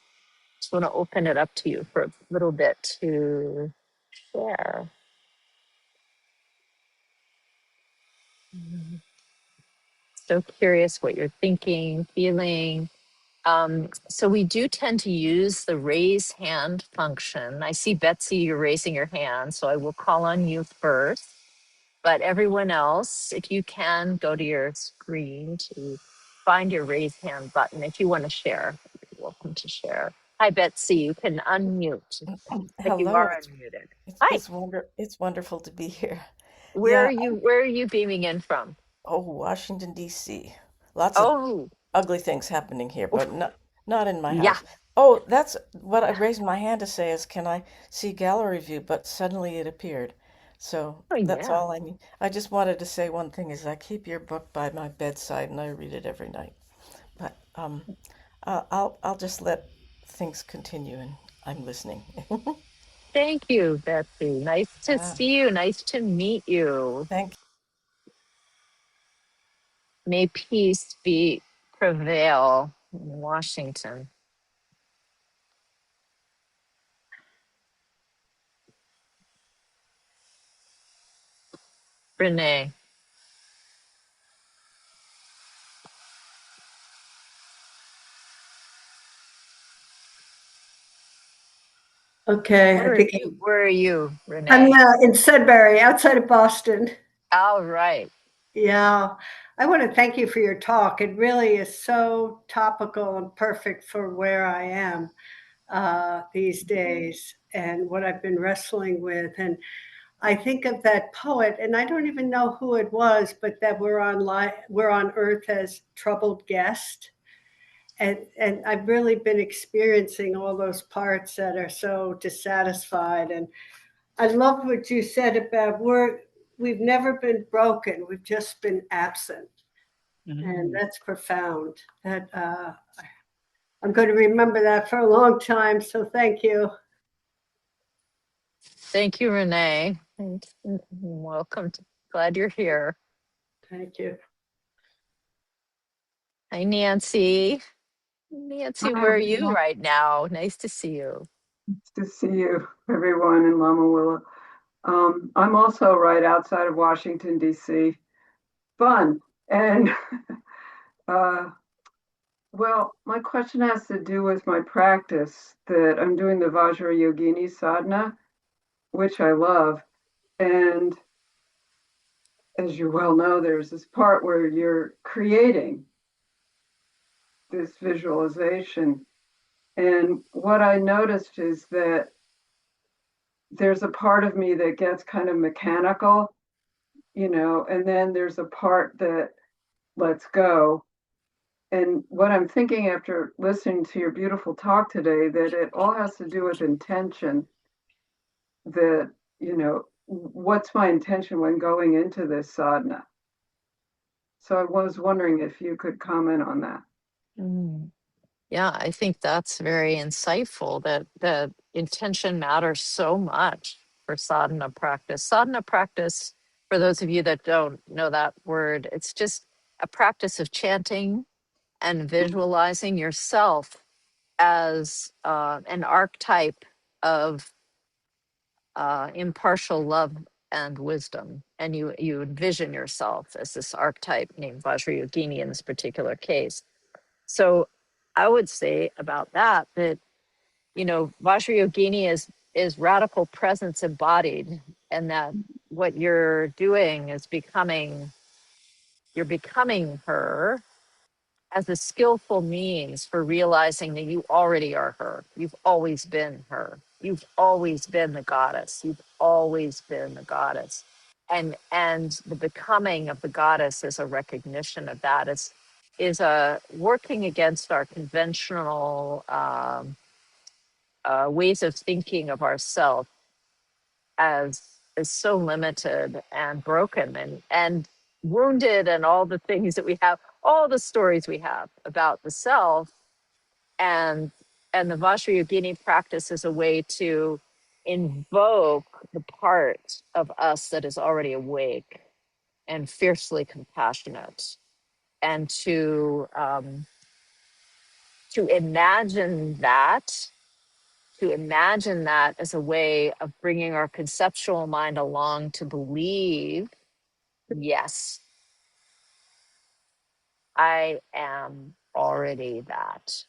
just want to open it up to you for a little bit to share. So curious what you're thinking, feeling. So we do tend to use the raise hand function. I see Betsy, you're raising your hand, so I will call on you first. But everyone else, if you can, go to your screen to find your raise hand button if you want to share. You're welcome to share. Hi, Betsy. You can unmute. Like you Hello, are unmuted. it's Hi. it's it's wonderful to be here. Where are Yeah, you? Where are you beaming in from? oh, Washington D.C. Lots of Oh, ugly things happening here, but not in my yeah. house. Oh, that's what I raised my hand to say is can I see gallery view, but suddenly it appeared. So Oh, that's yeah. all I need. I just wanted to say one thing is I keep your book by my bedside and I read it every night. But I'll just let things continue and I'm listening. Thank you, Betsy. Nice to Ah, see you. Nice to meet you. thank May peace be prevail in Washington. Renee, Okay, I think where are you, I'm Renee? in Sudbury, outside of Boston. All right. Yeah, I want to thank you for your talk. It really is so topical and perfect for where I am these days and what I've been wrestling with. And I think of that poet, and I don't even know who it was, but that we're on Earth as troubled guest. And I've really been experiencing all those parts that are so dissatisfied. And I love what you said about we've never been broken. We've just been absent. And Mm. that's profound. That I'm going to remember that for a long time. So thank you. Thank you, Renee. And welcome. Glad you're here. Thank you. Hi, Nancy. Nancy, Hi, where are you everyone. right now? Nice to see you. Nice to see you, everyone in Lama, Willa. I'm also right outside of Washington, D.C. Fun. And, uh, well, my question has to do with my practice that I'm doing the Vajrayogini sadhana, which I love. And as you well know, there's this part where you're creating this visualization. And what I noticed is that there's a part of me that gets kind of mechanical, and then there's a part that lets go. And what I'm thinking after listening to your beautiful talk today, that it all has to do with intention, that, what's my intention when going into this sadhana? So I was wondering if you could comment on that. Mm. Yeah, I think that's very insightful that the intention matters so much for sadhana practice. Sadhana practice, for those of you that don't know that word, it's just a practice of chanting and visualizing yourself as an archetype of impartial love and wisdom. And you envision yourself as this archetype named Vajrayogini in this particular case. So I would say about that Vajrayogini is radical presence embodied, and that what you're doing is you're becoming her as a skillful means for realizing that you already are her. You've always been her. You've always been the goddess. You've always been the goddess. And the becoming of the goddess is a recognition of that. Is a working against our conventional ways of thinking of ourselves as is so limited and broken and wounded, and all the things that we have, all the stories we have about the self. And and the Vajrayogini practice is a way to invoke the part of us that is already awake and fiercely compassionate, and to imagine that as a way of bringing our conceptual mind along to believe, yes, I am already that.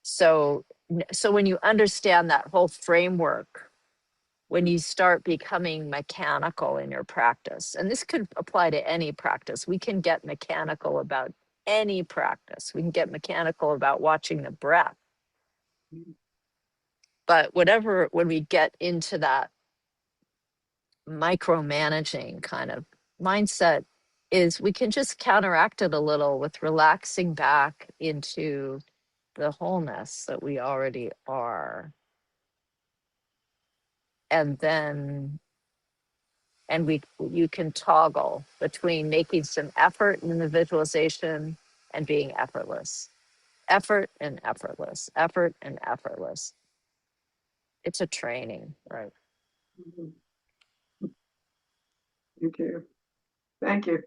So when you understand that whole framework when you start becoming mechanical in your practice, and this could apply to any practice, we can get mechanical about any practice. We can get mechanical about watching the breath. But whatever, when we get into that micromanaging kind of mindset, is we can just counteract it a little with relaxing back into the wholeness that we already are. And then you can toggle between making some effort in the visualization and being effortless. Effort and effortless, effort and effortless. It's a training, right? Mhm. Thank you. Thank you.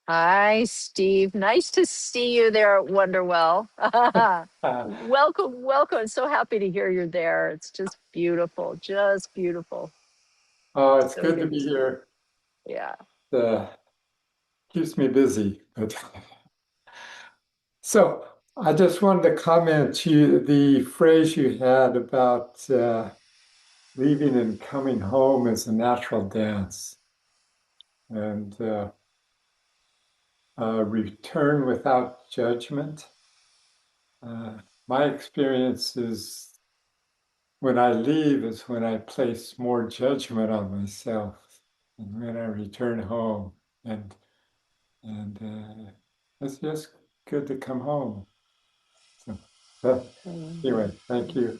Hi, Steve. Nice to see you there at Wonderwell. Welcome, welcome. I'm so happy to hear you're there. It's just beautiful, just beautiful. Oh, it's So good to good be to see you. here. Yeah. Keeps me busy. But so I just wanted to comment to the phrase you had about leaving and coming home as a natural dance and return without judgment. My experience is when I leave is when I place more judgment on myself and when I return home. And it's just good to come home. So, anyway, thank you.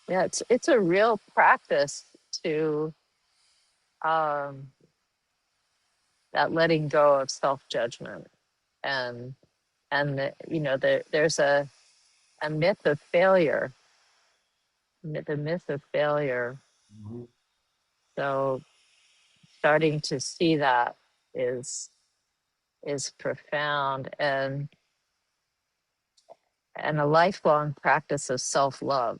Yeah, it's a real practice to um, that letting go of self-judgment and there's a myth of failure, the myth of failure. Mhm. So starting to see that is profound and a lifelong practice of self-love.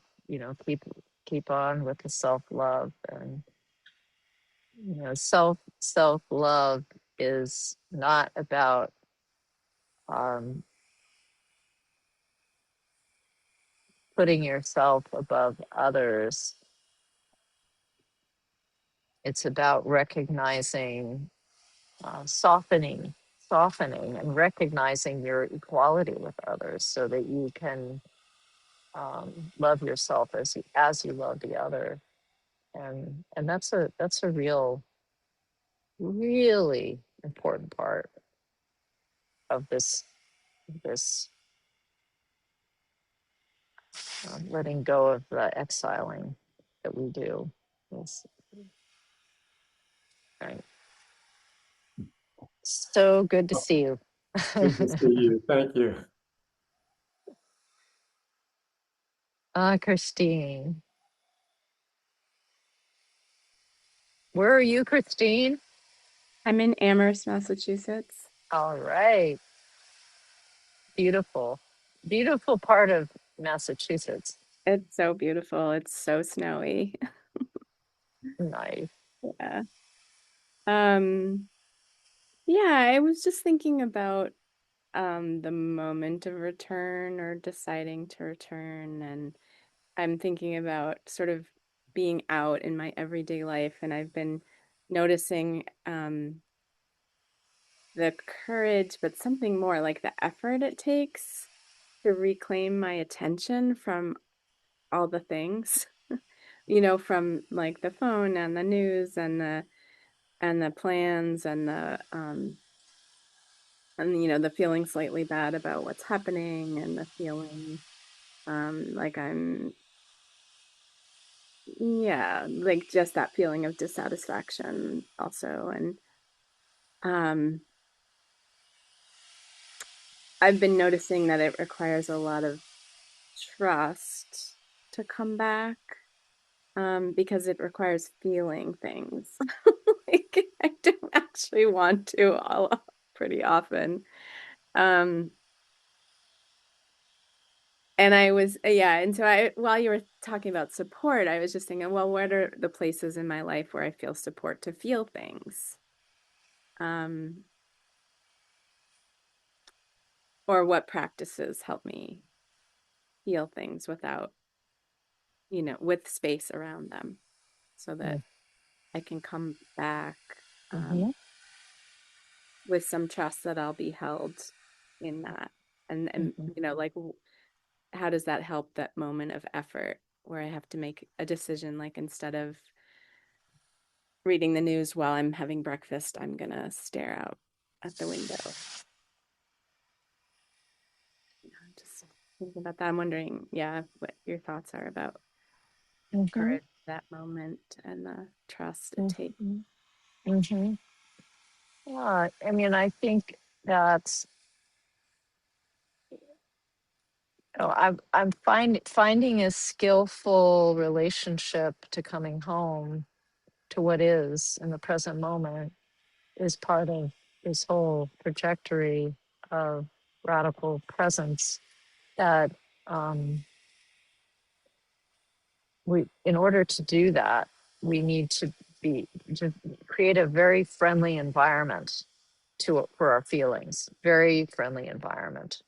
Keep on with the self-love and self-love is not about um, putting yourself above others. It's about recognizing, softening and recognizing your equality with others so that you can love yourself as you love the other. And that's a really important part of this letting go of the exiling that we do. Yes, right. So good to see you. Good to see you. Thank you. Christine. Where are you, Christine? I'm in Amherst, Massachusetts. All right. Beautiful. Beautiful part of Massachusetts. It's so beautiful. It's so snowy. Nice. Yeah. Um, yeah, I was just thinking about the moment of return or deciding to return, and I'm thinking about sort of being out in my everyday life, and I've been noticing the courage, but something more like the effort it takes to reclaim my attention from all the things, from like the phone and the news and the plans and the feeling slightly bad about what's happening and the feeling like I'm yeah, like just that feeling of dissatisfaction also. And um I've been noticing that it requires a lot of trust to come back because it requires feeling things. Like I don't actually want to pretty often. And I was, yeah. And so while you were talking about support, I was just thinking, well, what are the places in my life where I feel support to feel things? Or what practices help me feel things without, with space around them so that I can come back Mm-hmm. with some trust that I'll be held in that. And like, how does that help that moment of effort where I have to make a decision, like instead of reading the news while I'm having breakfast, I'm gonna stare out at the window. Just thinking about that. I'm wondering, yeah, what your thoughts are about Mm-hmm. courage, that moment, and the trust it takes. Mm-hmm. Mm-hmm. Yeah, I mean, I think that's, I'm finding a skillful relationship to coming home to what is in the present moment is part of this whole trajectory of radical presence that um, we, in order to do that, we need to create a very friendly environment for our feelings, very friendly environment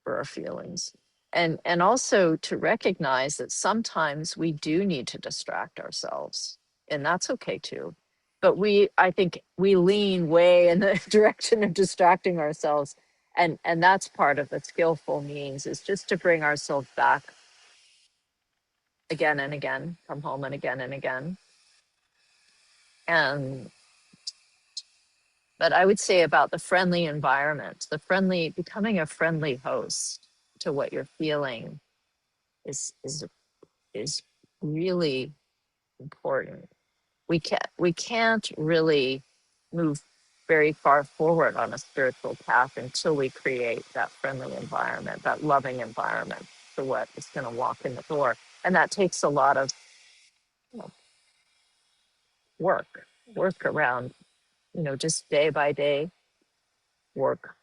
for our feelings. And also to recognize that sometimes we do need to distract ourselves, and that's okay too. But I think we lean way in the direction of distracting ourselves, and that's part of the skillful means, is just to bring ourselves back again and again, come home and again. And but I would say about the friendly environment, becoming a friendly host to what you're feeling is really important. We can't really move very far forward on a spiritual path until we create that friendly environment, that loving environment for what is going to walk in the door. And that takes a lot of, you know, work around, just day by day work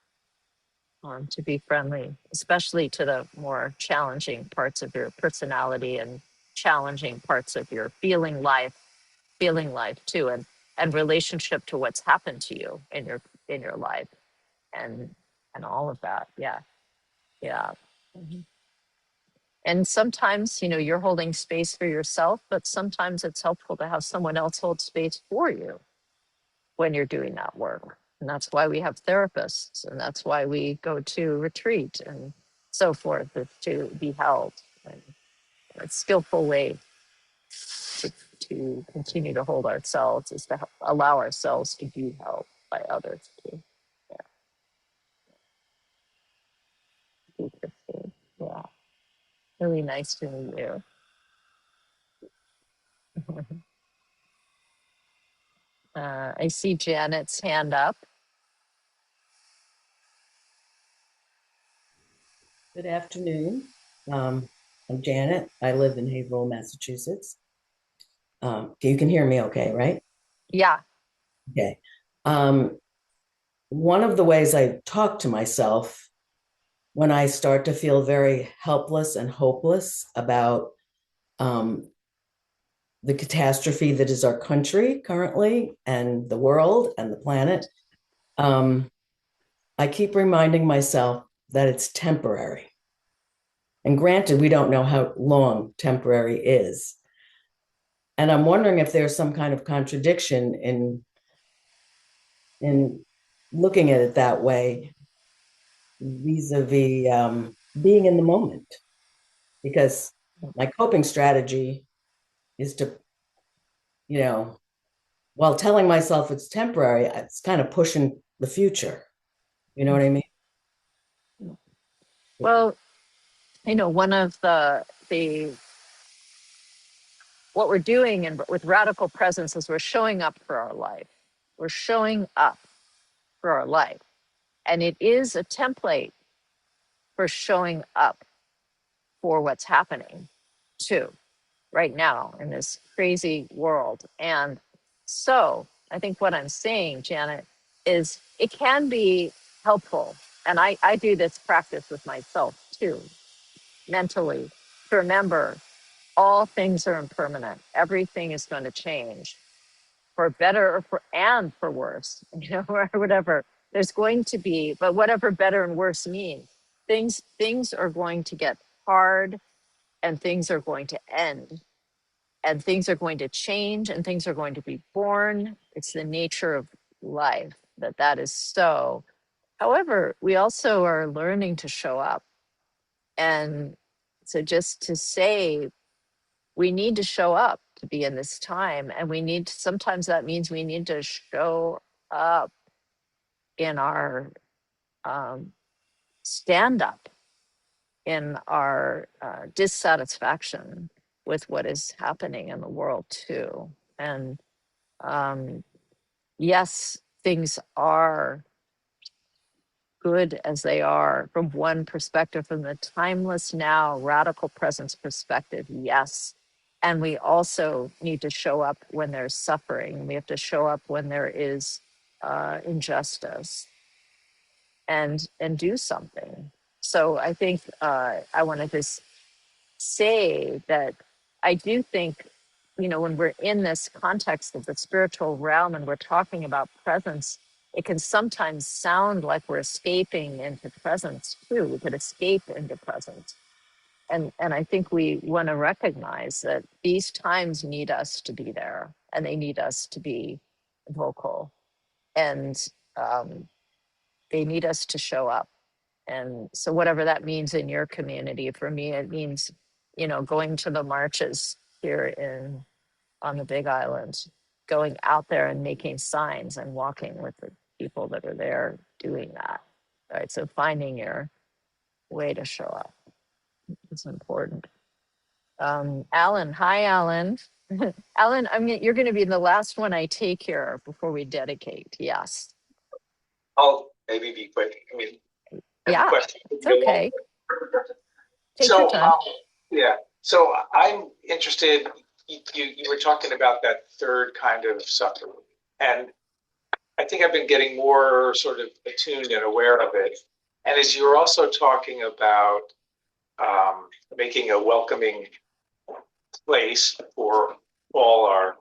on to be friendly, especially to the more challenging parts of your personality and challenging parts of your feeling life too, and relationship to what's happened to you in your life, and all of that. Yeah. Mhm. And sometimes, you're holding space for yourself, but sometimes it's helpful to have someone else hold space for you when you're doing that work. And that's why we have therapists, and that's why we go to retreat and so forth, is to be held. And a skillful way to continue to hold ourselves is to allow ourselves to be held by others too. Yeah, Christine. Yeah, really nice to meet you. I see Janet's hand up. Good afternoon. I'm Janet. I live in Haverhill, Massachusetts. You can hear me okay, right? Yeah. Okay. Um, One of the ways I talk to myself when I start to feel very helpless and hopeless about the catastrophe that is our country currently and the world and the planet, I keep reminding myself that it's temporary. And granted, we don't know how long temporary is. And I'm wondering if there's some kind of contradiction in looking at it that way, vis-a-vis being in the moment. Because my coping strategy is to, you know, while telling myself it's temporary, it's kind of pushing the future. You know what I mean? Well, one of the what we're doing with radical presence is we're showing up for our life. We're showing up for our life, and it is a template for showing up for what's happening too right now in this crazy world. And so I think what I'm saying, Janet, is it can be helpful. And I do this practice with myself too, mentally, to remember all things are impermanent. Everything is going to change for better or for worse, or whatever. There's going to be, but whatever better and worse means, things are going to get hard and things are going to end and things are going to change and things are going to be born. It's the nature of life that is so. However, we also are learning to show up. And so just to say, we need to show up to be in this time. And sometimes that means we need to show up in our stand up, in our dissatisfaction with what is happening in the world too. And yes, things are good as they are from one perspective, from the timeless now, radical presence perspective, yes. And we also need to show up when there's suffering. We have to show up when there is injustice and do something. So I think I want to just say that I do think, when we're in this context of the spiritual realm and we're talking about presence, it can sometimes sound like we're escaping into presence too. We could escape into presence. And I think we want to recognize that these times need us to be there and they need us to be vocal and they need us to show up. And so whatever that means in your community, for me, it means, going to the marches here on the Big Island, going out there and making signs and walking with the people that are there doing that. Right. So finding your way to show up is important. Alan, hi, Alan. Alan, you're going to be the last one I take here before we dedicate. Yes. I'll maybe be quick. I mean, Yeah, it's okay. Take your so time. yeah. So I'm interested. You were talking about that third kind of suffering, and I think I've been getting more sort of attuned and aware of it. And as you're also talking about making a welcoming place for all our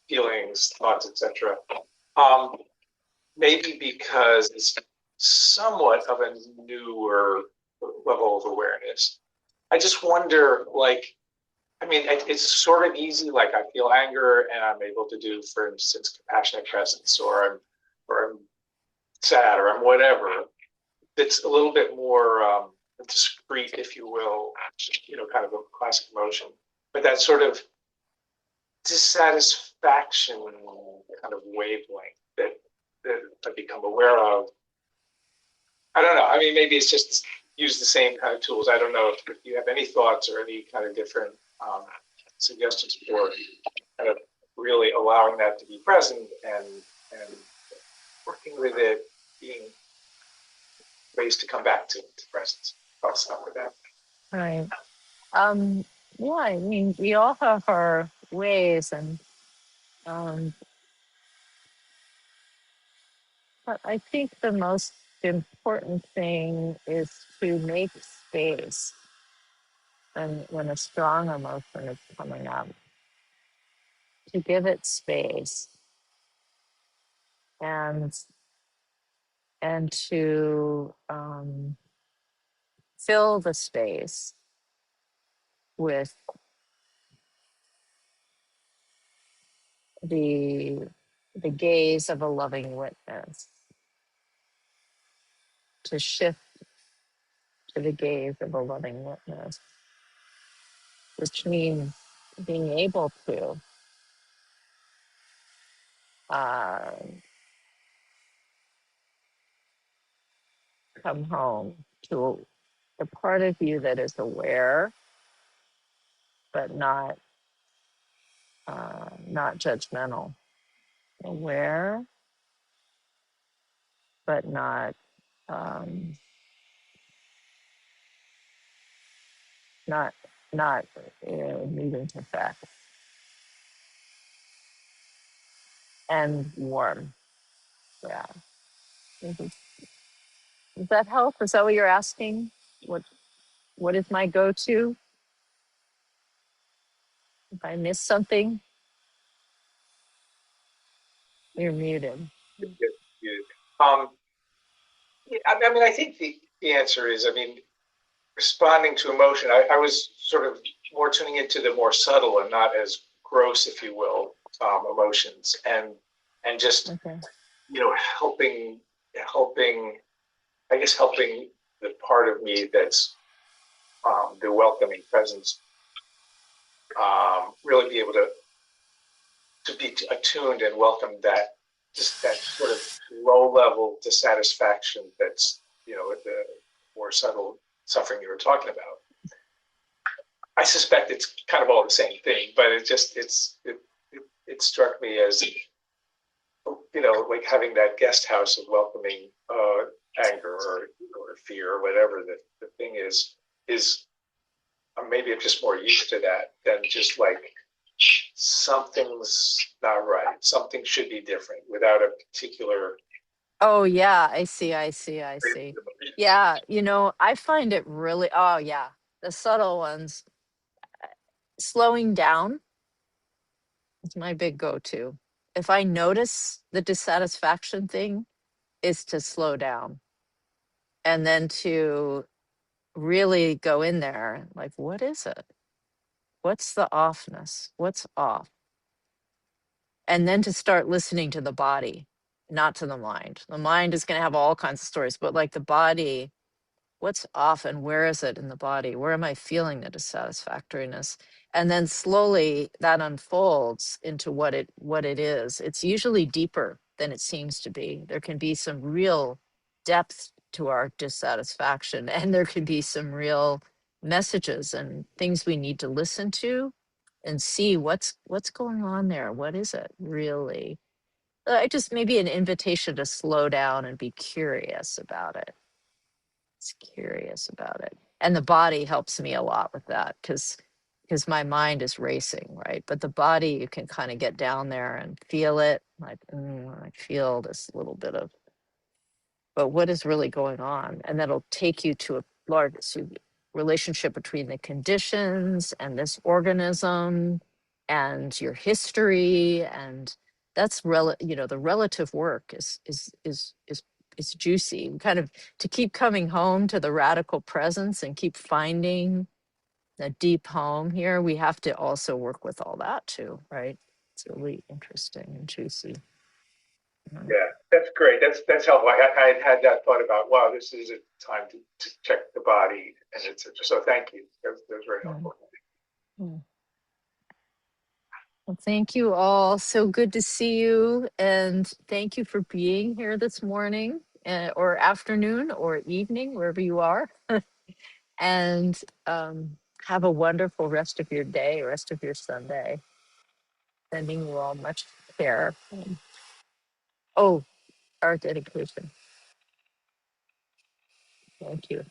feelings, thoughts, etc. Maybe because it's somewhat of a newer level of awareness. I just wonder, it's sort of easy. Like I feel anger, and I'm able to do, for instance, compassionate presence, or I'm sad, or I'm whatever. It's a little bit more discreet, if you will, kind of a classic emotion. But that sort of dissatisfaction kind of wavelength that I become aware of. I don't know. I mean, maybe it's just use the same kind of tools. I don't know if you have any thoughts or any kind of different suggestions for kind of really allowing that to be present and working with it, being ways to come back to presence. I'll stop with that. Right. Yeah, I mean, we all have our ways, and but I think the most important thing is to make space, and when a strong emotion is coming up, to give it space, and to fill the space with the the gaze of a loving witness, to shift to the gaze of a loving witness, which means being able to uh, come home to the part of you that is aware, but not judgmental. Aware, but um, not moving to facts. and warm. Yeah. Mhm. Does that help? Is that what you're asking? What is my go-to if I miss something? You're muted. Um, yeah, I mean, I think the answer is, I mean, responding to emotion. I was sort of more tuning into the more subtle and not as gross, if you will, emotions, and just Okay. helping, I guess, helping the part of me that's the welcoming presence, really be able to be attuned and welcome that, just that sort of low level dissatisfaction that's, the more subtle suffering you were talking about. I suspect it's kind of all the same thing, but it struck me as, like having that guest house of welcoming anger or fear or whatever the thing is maybe I'm just more used to that than just like something's not right. Something should be different without a particular. Oh yeah, I see. Yeah, I find it really, oh yeah, the subtle ones. Slowing down is my big go-to. If I notice the dissatisfaction thing, is to slow down and then to really go in there, like, what is it? What's the offness? What's off? And then to start listening to the body, not to the mind. The mind is going to have all kinds of stories, but like the body, what's off and where is it in the body? Where am I feeling the dissatisfactoriness? And then slowly that unfolds into what it is. It's usually deeper than it seems to be. There can be some real depth to our dissatisfaction, and there can be some real messages and things we need to listen to and see what's going on there. What is it really? I just maybe an invitation to slow down and be curious about it. It's curious about it. And the body helps me a lot with that because my mind is racing, right? But the body, you can kind of get down there and feel it. Like, I feel this little bit of, but what is really going on? And that'll take you to a larger relationship between the conditions and this organism and your history. And that's the relative work is juicy. Kind of to keep coming home to the radical presence and keep finding a deep home here, we have to also work with all that too, right? It's really interesting and juicy. Mhm. Yeah, that's great. That's helpful. I had that thought about, wow, this is a time to check the body, and it's so. Thank you. That was very Mm. helpful. Mm. Well, thank you all. So good to see you. And thank you for being here this morning or afternoon or evening, wherever you are. And have a wonderful rest of your day, rest of your Sunday. Sending you all much care. Oh, our dedication. Thank you.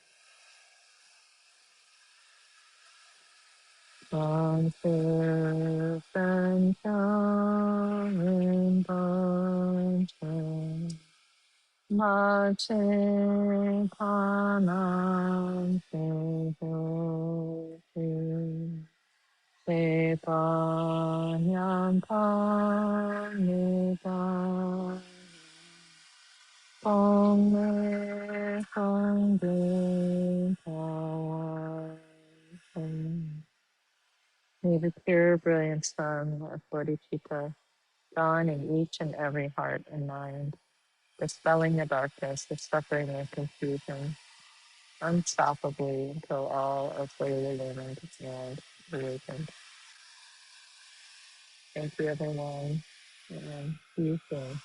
Sponsor, sunshine, bunchen, marching kanan, sepanjang pernikahan, pernikahan kawan. May the pure, brilliant sun of Bodhicitta dawn in each and every heart and mind, dispelling the darkness, the suffering and confusion, unstoppably until all are fully illumined and awakened. Thank you, everyone, and see you soon.